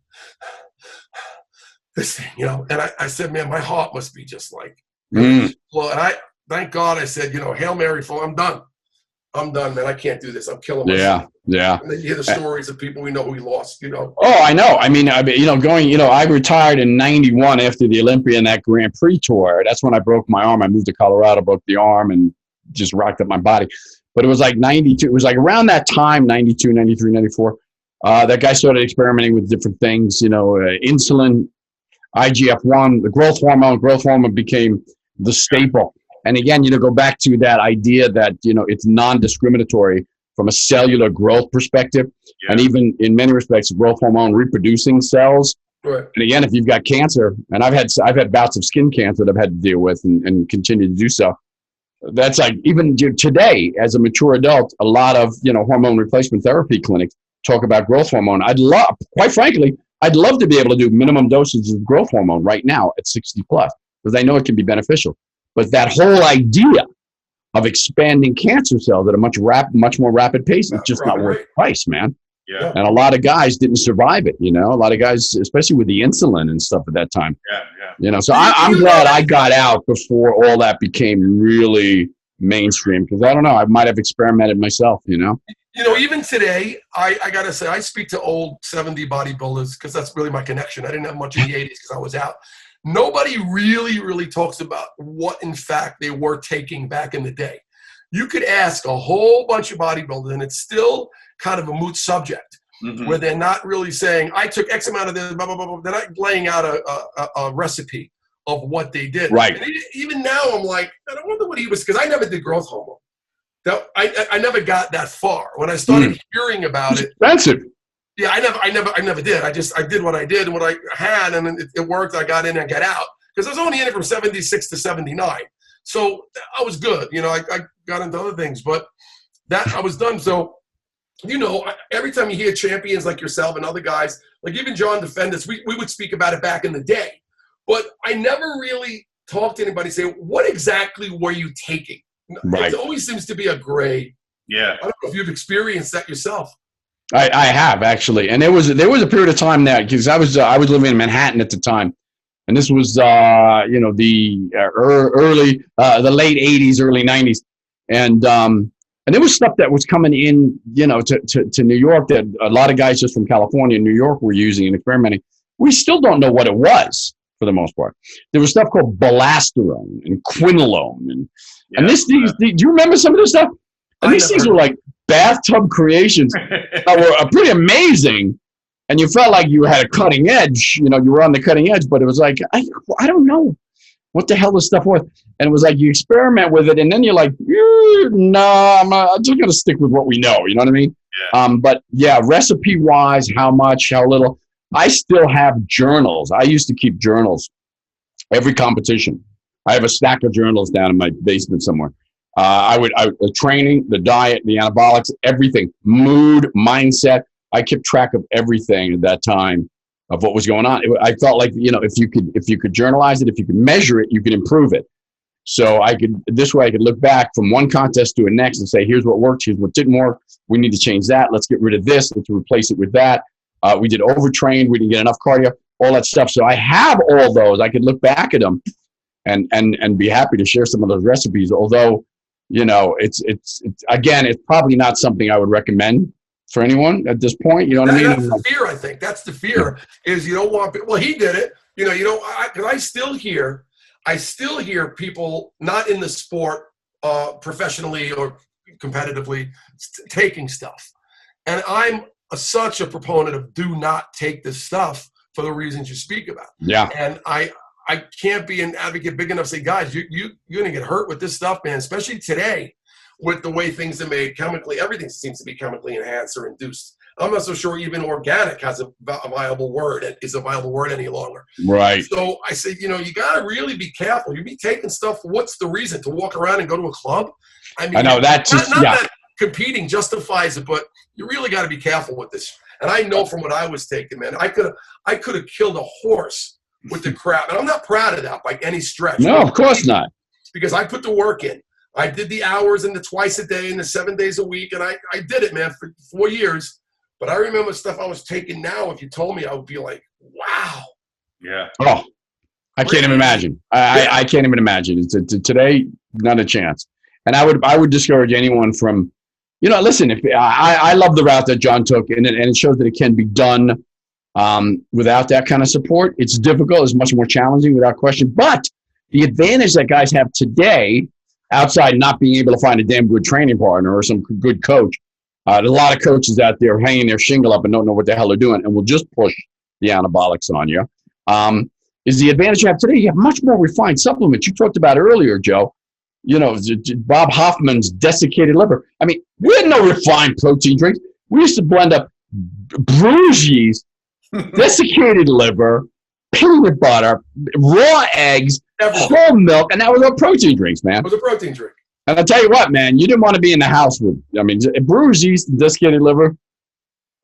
this thing, and I said, man, my heart must be just like, well, and thank God I said, Hail Mary, I'm done. I'm done, man. I can't do this. I'm killing myself. Yeah. And then you hear the stories of people we know we lost, Oh, I know. I mean, I retired in 91 after the Olympia and that Grand Prix tour. That's when I broke my arm. I moved to Colorado, broke the arm, and just rocked up my body. But it was like 92. It was like around that time, 92, 93, 94. That guy started experimenting with different things, insulin, IGF-1, the growth hormone. Growth hormone became the staple. And again, go back to that idea that, it's non-discriminatory from a cellular growth perspective. Yeah. And even in many respects, growth hormone reproducing cells. Right. And again, if you've got cancer, and I've had bouts of skin cancer that I've had to deal with and continue to do so. That's like, even today, as a mature adult, a lot of, hormone replacement therapy clinics talk about growth hormone. Quite frankly, I'd love to be able to do minimum dosages of growth hormone right now at 60 plus, because I know it can be beneficial. But that whole idea of expanding cancer cells at a much more rapid pace is just not worth the price, man. Yeah. And a lot of guys didn't survive it, A lot of guys, especially with the insulin and stuff at that time. Yeah. So I'm glad I got out before all that became really mainstream, because I don't know, I might have experimented myself, Even today, I got to say, I speak to old 70 bodybuilders because that's really my connection. I didn't have much in the 80s because I was out. Nobody really, really talks about what, in fact, they were taking back in the day. You could ask a whole bunch of bodybuilders, and it's still kind of a moot subject, where they're not really saying, I took X amount of this, blah, blah, blah, blah. They're not laying out a recipe of what they did. Right. And even now, I'm like, I wonder what he was, because I never did growth hormone. I never got that far. When I started hearing about it. Expensive. Yeah, I never did. I did what I did, what I had, and it worked. I got in and got out because I was only in it from 76 to 79. So I was good. I got into other things, but that I was done. So, every time you hear champions like yourself and other guys, like even John Defendus, we would speak about it back in the day. But I never really talked to anybody say, what exactly were you taking? Right. It always seems to be a gray. Yeah. I don't know if you've experienced that yourself. I have actually, and there was a period of time that because I was living in Manhattan at the time, and this was the late '80s, early '90s, and there was stuff that was coming in, to New York that a lot of guys just from California and New York were using and experimenting. We still don't know what it was for the most part. There was stuff called balasterone and quinolone, and do you remember some of this stuff? And these things were like bathtub creations that were pretty amazing, and you felt like you had a cutting edge. You were on the cutting edge, but it was like I don't know what the hell this stuff was. And it was like you experiment with it, and then you're like, no, I'm just gonna stick with what we know. You know what I mean? Yeah. But yeah, recipe wise, how much, how little. I still have journals. I used to keep journals every competition. I have a stack of journals down in my basement somewhere. The training, the diet, the anabolics, everything, mood, mindset. I kept track of everything at that time of what was going on. I felt like, if you could journalize it, if you could measure it, you could improve it. So I could look back from one contest to the next and say, here's what worked, here's what didn't work. We need to change that. Let's get rid of this. Let's replace it with that. We did overtrain. We didn't get enough cardio, all that stuff. So I have all those. I could look back at them and be happy to share some of those recipes. Although, it's probably not something I would recommend for anyone at this point. You know what I mean? That's the fear, I think. That's the fear is you don't want people. Well, he did it. Because I still hear people not in the sport professionally or competitively taking stuff. And I'm such a proponent of do not take this stuff for the reasons you speak about. Yeah. And I can't be an advocate big enough to say, guys, you're going to get hurt with this stuff, man, especially today with the way things are made chemically. Everything seems to be chemically enhanced or induced. I'm not so sure even organic has a viable word, is a viable word any longer. Right. So I say, you got to really be careful. You be taking stuff. What's the reason to walk around and go to a club? I mean, I know that's not that competing justifies it, but you really got to be careful with this. And I know from what I was taking, man, I could have killed a horse with the crap. And I'm not proud of that by any stretch. No, of course not. Because I put the work in. I did the hours and the twice a day and the 7 days a week. And I did it, man, for 4 years. But I remember stuff I was taking now. If you told me, I would be like, wow. Yeah. Oh, I can't even imagine. I can't even imagine. Today, not a chance. And I would discourage anyone from, listen, if I love the route that John took, and it shows that it can be done without that kind of support. It's difficult. It's much more challenging without question. But the advantage that guys have today, outside not being able to find a damn good training partner or some good coach, there's a lot of coaches out there hanging their shingle up and don't know what the hell they're doing and will just push the anabolics on you. Is the advantage you have today. You have much more refined supplements. You talked about earlier, Joe. Bob Hoffman's desiccated liver. I mean, we had no refined protein drinks. We used to blend up Bruges, desiccated liver, peanut butter, raw eggs, whole milk, and that was our protein drinks, man. It was a protein drink. And I'll tell you what, man, you didn't want to be in the house with, Bruges, desiccated liver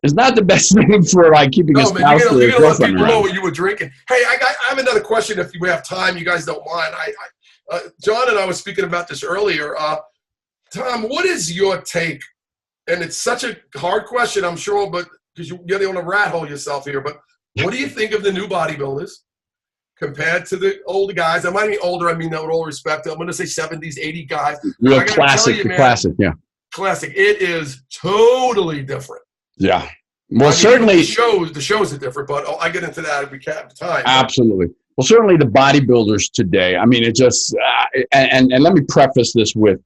is not the best thing for keeping a spouse or a girlfriend around. Know what you were drinking. Hey, I have another question if we have time. You guys don't mind. John and I was speaking about this earlier. Tom, what is your take? And it's such a hard question, I'm sure, but because you're the only rat hole yourself here. But what do you think of the new bodybuilders compared to the older guys? I might be older. I mean that with all respect. I'm going to say 70s, 80 guys. Real classic, classic, yeah. Classic. It is totally different. Yeah. Well, certainly the shows are different, but I get into that if we have time. Absolutely. Well, certainly the bodybuilders today. I mean, it just and let me preface this with,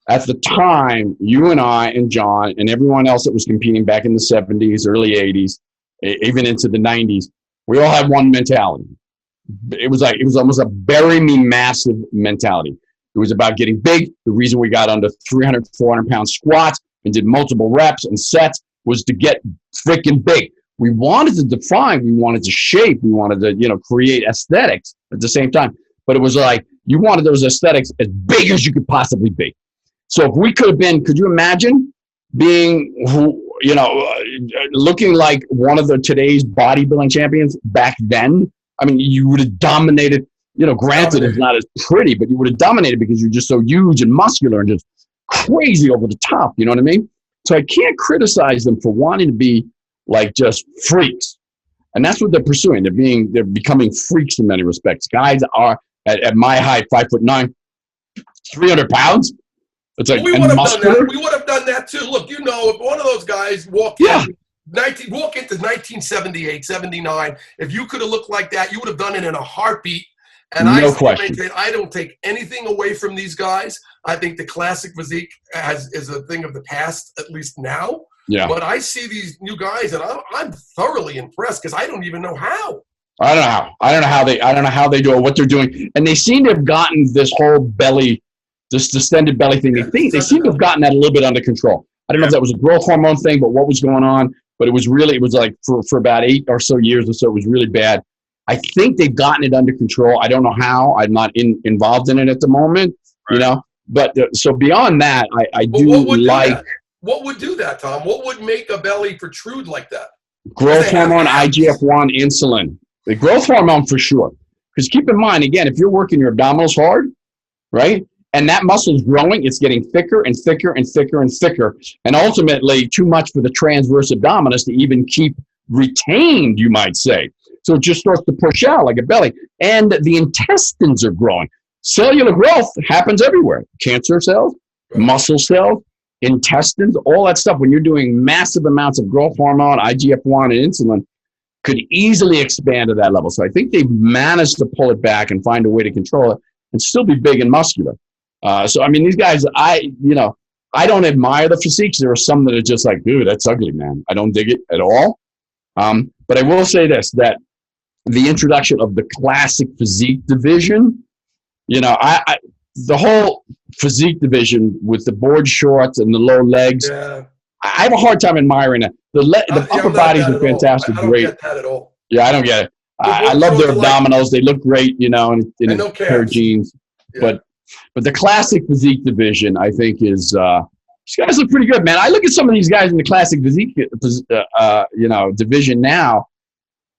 at the time, you and I and John and everyone else that was competing back in the 70s, early 80s, even into the 90s, we all had one mentality. It was almost a bury me massive mentality. It was about getting big. The reason we got under 300, 400 pound squats and did multiple reps and sets was to get freaking big. We wanted to define, we wanted to shape, we wanted to, create aesthetics at the same time. But it was like, you wanted those aesthetics as big as you could possibly be. So if we could have been, could you imagine being, looking like one of today's bodybuilding champions back then? I mean, you would have dominated, granted it's not as pretty, but you would have dominated because you're just so huge and muscular and just crazy over the top. You know what I mean? So I can't criticize them for wanting to be like just freaks. And that's what they're pursuing. They're becoming freaks in many respects. Guys are at my height, 5'9", 300 pounds. It's like, we would have done that. We would have done that too. Look, if one of those guys walk into 1978, 79, if you could have looked like that, you would have done it in a heartbeat. And no question. I don't take anything away from these guys. I think the classic physique is a thing of the past, at least now. Yeah. But I see these new guys, and I'm thoroughly impressed because I don't even know how. I don't know how they do it, what they're doing, and they seem to have gotten this whole belly, this distended belly thing. They seem to have gotten that a little bit under control. I don't know if that was a growth hormone thing, but what was going on? But it was like for about 8 or so years or so, it was really bad. I think they've gotten it under control. I don't know how. I'm not involved in it at the moment, Right. But so beyond that, I do like. What would do that, Tom? What would make a belly protrude like that? Growth hormone, IGF-1, insulin. The growth hormone for sure. Because keep in mind, again, if you're working your abdominals hard, right, and that muscle is growing, it's getting thicker and thicker and thicker and thicker, and ultimately too much for the transverse abdominis to even keep retained, you might say. So it just starts to push out like a belly. And the intestines are growing. Cellular growth happens everywhere. Cancer cells, muscle cells, intestines, all that stuff. When you're doing massive amounts of growth hormone, IGF-1 and insulin, could easily expand to that level. So I think they've managed to pull it back and find a way to control it and still be big and muscular. So, I mean, these guys, I don't admire the physiques. There are some that are just like, dude, that's ugly, man. I don't dig it at all. But I will say this, that the introduction of the classic physique division, the whole physique division with the board shorts and the low legs, I have a hard time admiring it. The upper bodies are fantastic, great. I don't get that at all. Yeah, I don't get it. I love their abdominals. They look great, in a pair of jeans. Yeah. But the classic physique division, I think, is these guys look pretty good, man. I look at some of these guys in the classic physique, division now,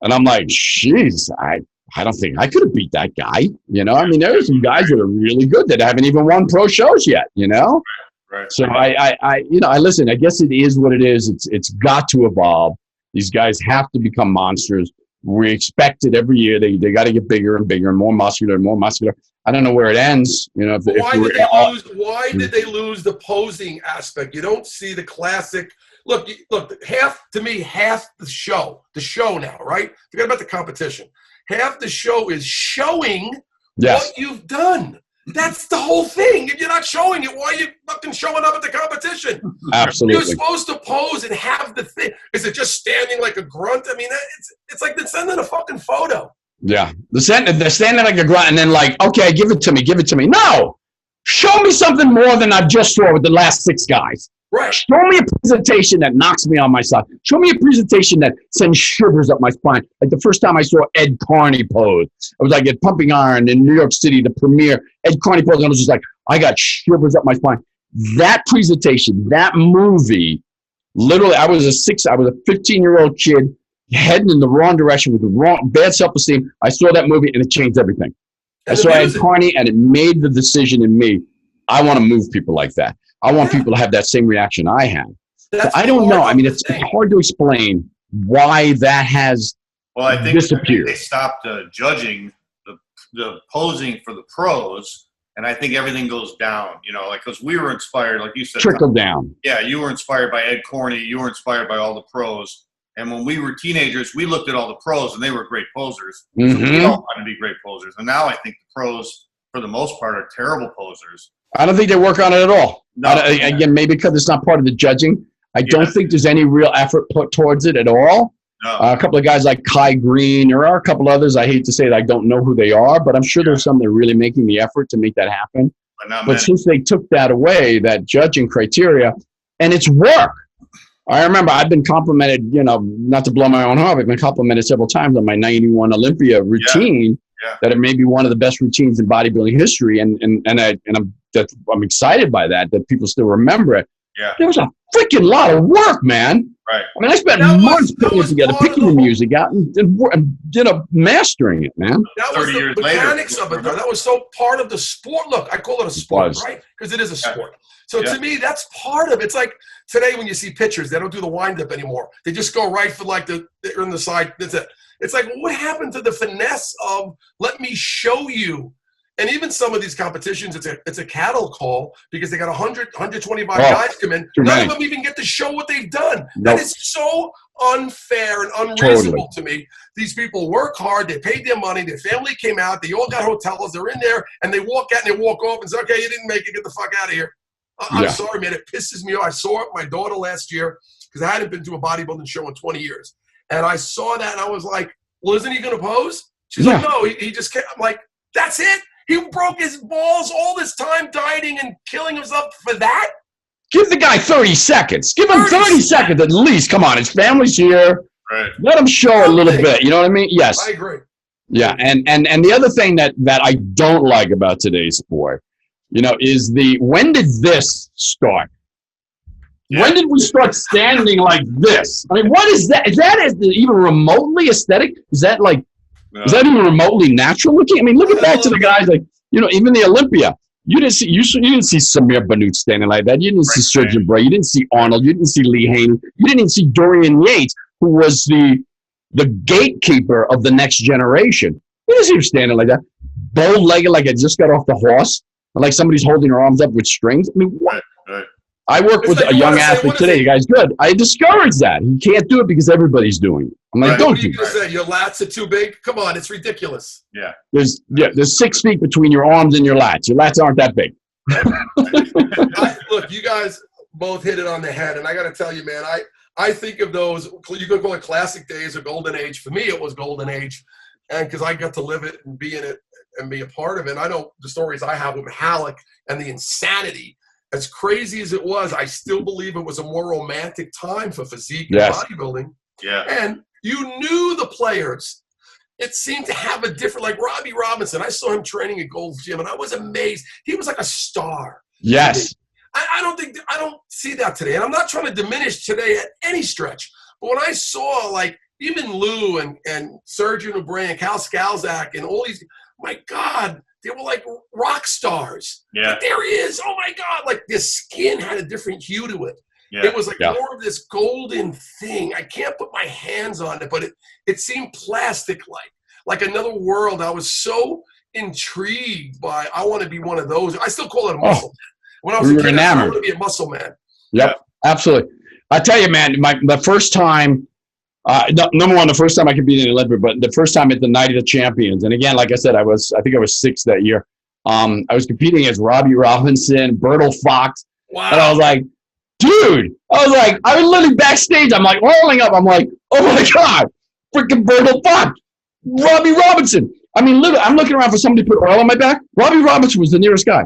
and I'm like, jeez, I don't think I could have beat that guy. I mean, there are some guys that are really good that haven't even won pro shows yet. Right. So I listen. I guess it is what it is. It's got to evolve. These guys have to become monsters. We expect it every year. They got to get bigger and bigger and more muscular and more muscular. I don't know where it ends. Why did they lose the posing aspect? You don't see the classic. Look. Half the show now, right? Forget about the competition. Half the show is showing what you've done. That's the whole thing. If you're not showing it, why are you fucking showing up at the competition? Absolutely. You're supposed to pose and have the thing. Is it just standing like a grunt? I mean, it's like they're sending a fucking photo. Yeah. They're standing like a grunt and then like, okay, give it to me. No! Show me something more than I just saw with the last 6 guys. Right. Show me a presentation that knocks me on my side. Show me a presentation that sends shivers up my spine. Like the first time I saw Ed Carney pose, I was like at Pumping Iron in New York City, the premiere. Ed Carney pose, and I was just like, I got shivers up my spine. That presentation, that movie, literally, I was a 15-year-old kid heading in the wrong direction with the bad self-esteem. I saw that movie and it changed everything. I saw Ed Carney and it made the decision in me. I want to move people like that. I want people to have that same reaction I had. So I don't know. I mean, it's hard to explain why that has disappeared. They stopped judging the posing for the pros, and I think everything goes down. Because we were inspired, like you said. Trickle down. Yeah, you were inspired by Ed Carney. You were inspired by all the pros. And when we were teenagers, we looked at all the pros, and they were great posers. Mm-hmm. So we all wanted to be great posers. And now I think the pros, for the most part, are terrible posers. I don't think they work on it at all. No, again, maybe because it's not part of the judging. I don't think there's any real effort put towards it at all. No. A couple of guys like Kai Green. There are a couple others. I hate to say that I don't know who they are, but I'm sure there's some that are really making the effort to make that happen. But since they took that away, that judging criteria, and it's work. I remember I've been complimented, not to blow my own horn, I've been complimented several times on my 91 Olympia routine that it may be one of the best routines in bodybuilding history. And I'm excited by that people still remember it. Yeah. There was a freaking lot of work, man. Right. I mean, I spent months putting it together, picking the music out and mastering it, man. That was the mechanics of it, though. That was so part of the sport. Look, I call it a sport, right? Because it is a sport. So to me, that's part of it. It's like today when you see pitchers, they don't do the wind-up anymore. They just go right for they're in the side. That's it. It's like, what happened to the finesse of let me show you? And even some of these competitions, it's a cattle call because they got 125 guys come in. None of them even get to show what they've done. Nope. That is so unfair and unreasonable to me. These people work hard. They paid their money. Their family came out. They all got hotels. They're in there, and they walk out and they walk off and say, okay, you didn't make it. Get the fuck out of here. I'm sorry, man. It pisses me off. I saw it with my daughter last year because I hadn't been to a bodybuilding show in 20 years. And I saw that, and I was like, well, isn't he going to pose? She's like, no, he just can't. I'm like, that's it? He broke his balls all this time dieting and killing himself for that? Give the guy 30 seconds. Give him 30 seconds at least. Come on, his family's here. Right. Let him show a little bit. You know what I mean? Yes. I agree. Yeah, and the other thing that I don't like about today's sport, is when did this start? Yeah. When did we start standing like this? I mean, what is that? Is that even remotely aesthetic? Is that like? No. Is that even remotely natural looking? I mean, look back to the guys like, even the Olympia. You didn't see Samir Bannout standing like that. You didn't see Serge Nubret. You didn't see Arnold. You didn't see Lee Haney. You didn't even see Dorian Yates, who was the gatekeeper of the next generation. You didn't see him standing like that, bow-legged like I just got off the horse, like somebody's holding her arms up with strings. I mean, what? Right. I work with a young athlete today. You guys good. I discourage that. He can't do it because everybody's doing it. I'm like, don't do that. What are you going to say? Your lats are too big? Come on, it's ridiculous. Yeah. There's 6 feet between your arms and your lats. Your lats aren't that big. Look, you guys both hit it on the head, and I got to tell you, man, I think of those, you could call it classic days or golden age. For me, it was golden age, and because I got to live it and be in it and be a part of it. And I know the stories I have with Halleck and the insanity. As crazy as it was, I still believe it was a more romantic time for physique and bodybuilding. Yeah. And you knew the players. It seemed to have a different, like Robbie Robinson. I saw him training at Gold's Gym, and I was amazed. He was like a star. Yes. I don't see that today. And I'm not trying to diminish today at any stretch. But when I saw, like, even Lou and Serge Nubret and Cal Scalzak and all these, my God, they were like rock stars. Yeah. Like, there he is. Oh, my God. Like, their skin had a different hue to it. Yeah. It was like more of this golden thing. I can't put my hands on it, but it seemed plastic-like, like another world. I was so intrigued by, I want to be one of those. I still call it a muscle man. When I was a kid, I wanted to be a muscle man. Yep, absolutely. I tell you, man, the first time, number one, the first time I competed in Olympia, but the first time at the Night of the Champions. And again, like I said, I think I was 6 that year. I was competing against Robbie Robinson, Bertil Fox. Wow. And I was like, dude, I was literally backstage. I'm like rolling up. I'm like, oh my God, freaking Bertil Fox, Robbie Robinson. I mean, literally, I'm looking around for somebody to put oil on my back. Robbie Robinson was the nearest guy.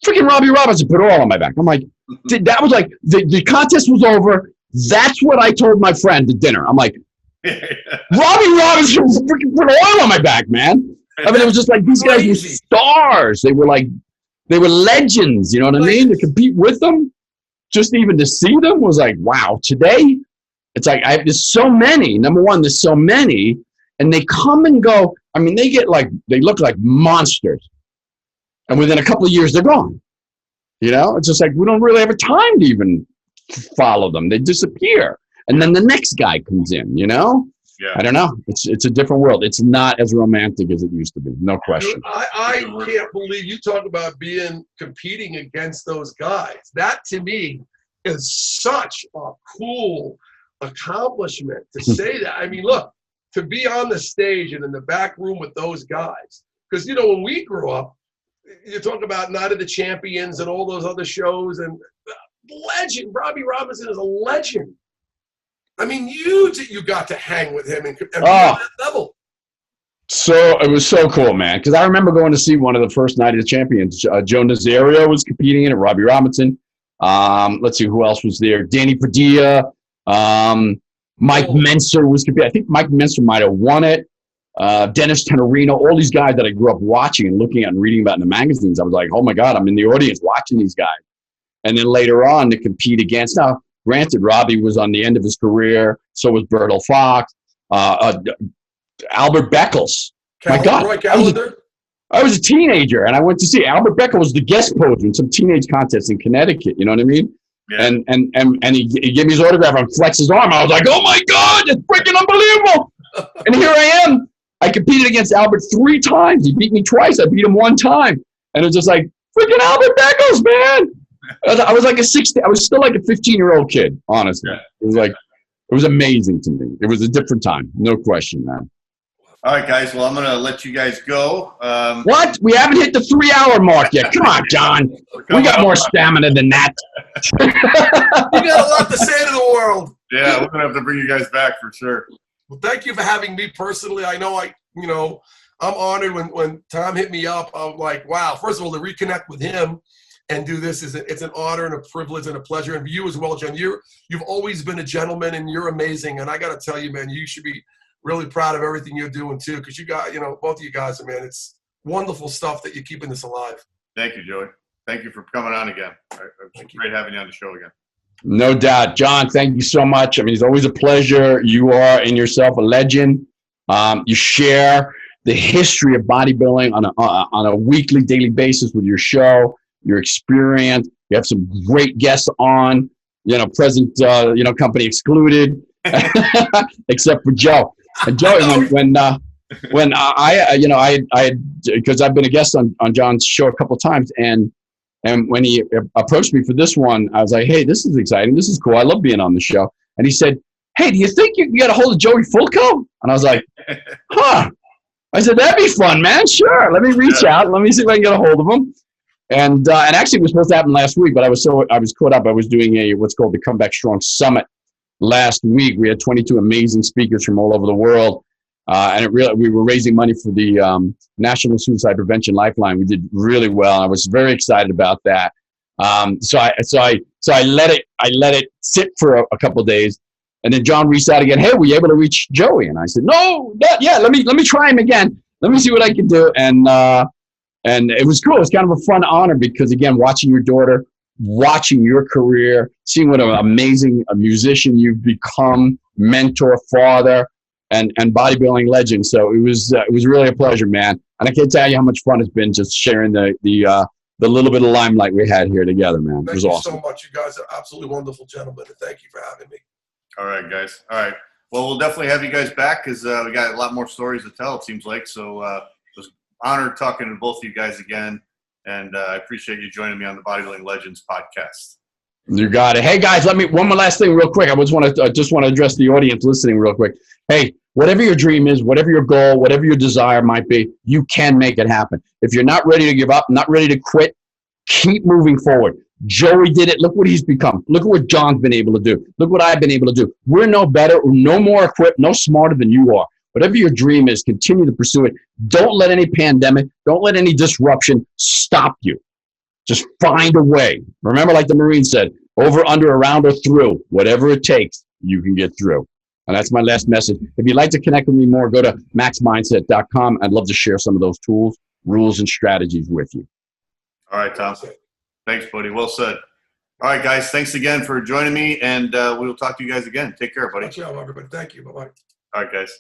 Freaking Robbie Robinson put oil on my back. I'm like, that was like, the contest was over. That's what I told my friend at dinner. I'm like, Robbie Robinson freaking put oil on my back, man. I mean, it was just like, these guys were stars. They were legends. You know what I mean? To compete with them. Just even to see them was like, wow. Today, it's like, there's so many. Number one, there's so many. And they come and go. I mean, they look like monsters. And within a couple of years, they're gone. It's just like, we don't really have time to even follow them. They disappear. And then the next guy comes in, Yeah. I don't know. It's a different world. It's not as romantic as it used to be. No question. I can't believe you talk about competing against those guys. That to me is such a cool accomplishment to say that. I mean, look, to be on the stage and in the back room with those guys. Because, when we grew up, you talk about Night of the Champions and all those other shows, and legend, Robbie Robinson is a legend. I mean, you got to hang with him and be on that level. So it was so cool, man. Because I remember going to see one of the first Night of the Champions. Joe Nazario was competing in it. Robbie Robinson. Let's see who else was there. Danny Padilla. Mike Menser was competing. I think Mike Menser might have won it. Dennis Tenorino, all these guys that I grew up watching and looking at and reading about in the magazines. I was like, oh my God, I'm in the audience watching these guys. And then later on to compete against. Now, granted, Robbie was on the end of his career. So was Bertil Fox. Albert Beckles. My God. I was a teenager, and I went to see Albert Beckles was the guest poser in some teenage contest in Connecticut. You know what I mean? Yeah. And he gave me his autograph and flexed his arm. I was like, oh my God, it's freaking unbelievable. And here I am. I competed against Albert 3 times. He beat me twice. I beat him 1 time. And it was just like, freaking Albert Beckles, man. I was like I was still like a 15-year-old kid, honestly. Yeah. It was like, it was amazing to me. It was a different time. No question, man. All right, guys. Well, I'm going to let you guys go. What? We haven't hit the 3-hour mark yet. Come on, John. We got more stamina than that. You got a lot to say to the world. Yeah, we're going to have to bring you guys back for sure. Well, thank you for having me personally. I know I'm honored when Tom hit me up. I'm like, wow. First of all, to reconnect with him and do this it's an honor and a privilege and a pleasure. And you as well, John. You've always been a gentleman, and you're amazing. And I got to tell you, man, you should be really proud of everything you're doing too, because you got, both of you guys, man, it's wonderful stuff that you're keeping this alive. Thank you, Joey. Thank you for coming on again. It's great having you on the show again. No doubt. John, thank you so much. I mean, it's always a pleasure. You are in yourself a legend. You share the history of bodybuilding on a weekly, daily basis with your show, your experience. You have some great guests on, present, company excluded, except for Joe. And Joey, when I because I've been a guest on John's show a couple of times, and when he approached me for this one, I was like, hey, this is exciting. This is cool. I love being on the show. And he said, hey, do you think you can get a hold of Joey Fulco? And I was like, huh. I said, that'd be fun, man. Sure. Let me reach out. Let me see if I can get a hold of him. And actually, it was supposed to happen last week, but I was caught up. I was doing what's called the Comeback Strong Summit last week. We had 22 amazing speakers from all over the world. And we were raising money for the National Suicide Prevention Lifeline. We did really well. I was very excited about that. So I let it sit for a couple of days, and then John reached out again. Hey, were you able to reach Joey? And I said, no, not yet. Let me try him again. Let me see what I can do. And it was cool. It was kind of a fun honor because, again, watching your daughter, watching your career, seeing what an amazing musician you've become, mentor, father, and bodybuilding legend. So it was really a pleasure, man. And I can't tell you how much fun it's been just sharing the little bit of limelight we had here together, man. It was awesome. Thank you so much. You guys are absolutely wonderful gentlemen. And thank you for having me. All right, guys. All right. Well, we'll definitely have you guys back because we got a lot more stories to tell, it seems like. So it was honored talking to both of you guys again. And I appreciate you joining me on the Bodybuilding Legends podcast. You got it. Hey, guys, one more last thing real quick. I just want to address the audience listening real quick. Hey, whatever your dream is, whatever your goal, whatever your desire might be, you can make it happen. If you're not ready to give up, not ready to quit, keep moving forward. Joey did it. Look what he's become. Look at what John's been able to do. Look what I've been able to do. We're no better, no more equipped, no smarter than you are. Whatever your dream is, continue to pursue it. Don't let any pandemic, don't let any disruption stop you. Just find a way. Remember, like the Marine said, over, under, around, or through. Whatever it takes, you can get through. And that's my last message. If you'd like to connect with me more, go to maxmindset.com. I'd love to share some of those tools, rules, and strategies with you. All right, Tom. Thanks, buddy. Well said. All right, guys. Thanks again for joining me, and we will talk to you guys again. Take care, buddy. Ciao, everybody. Thank you. Bye-bye. All right, guys.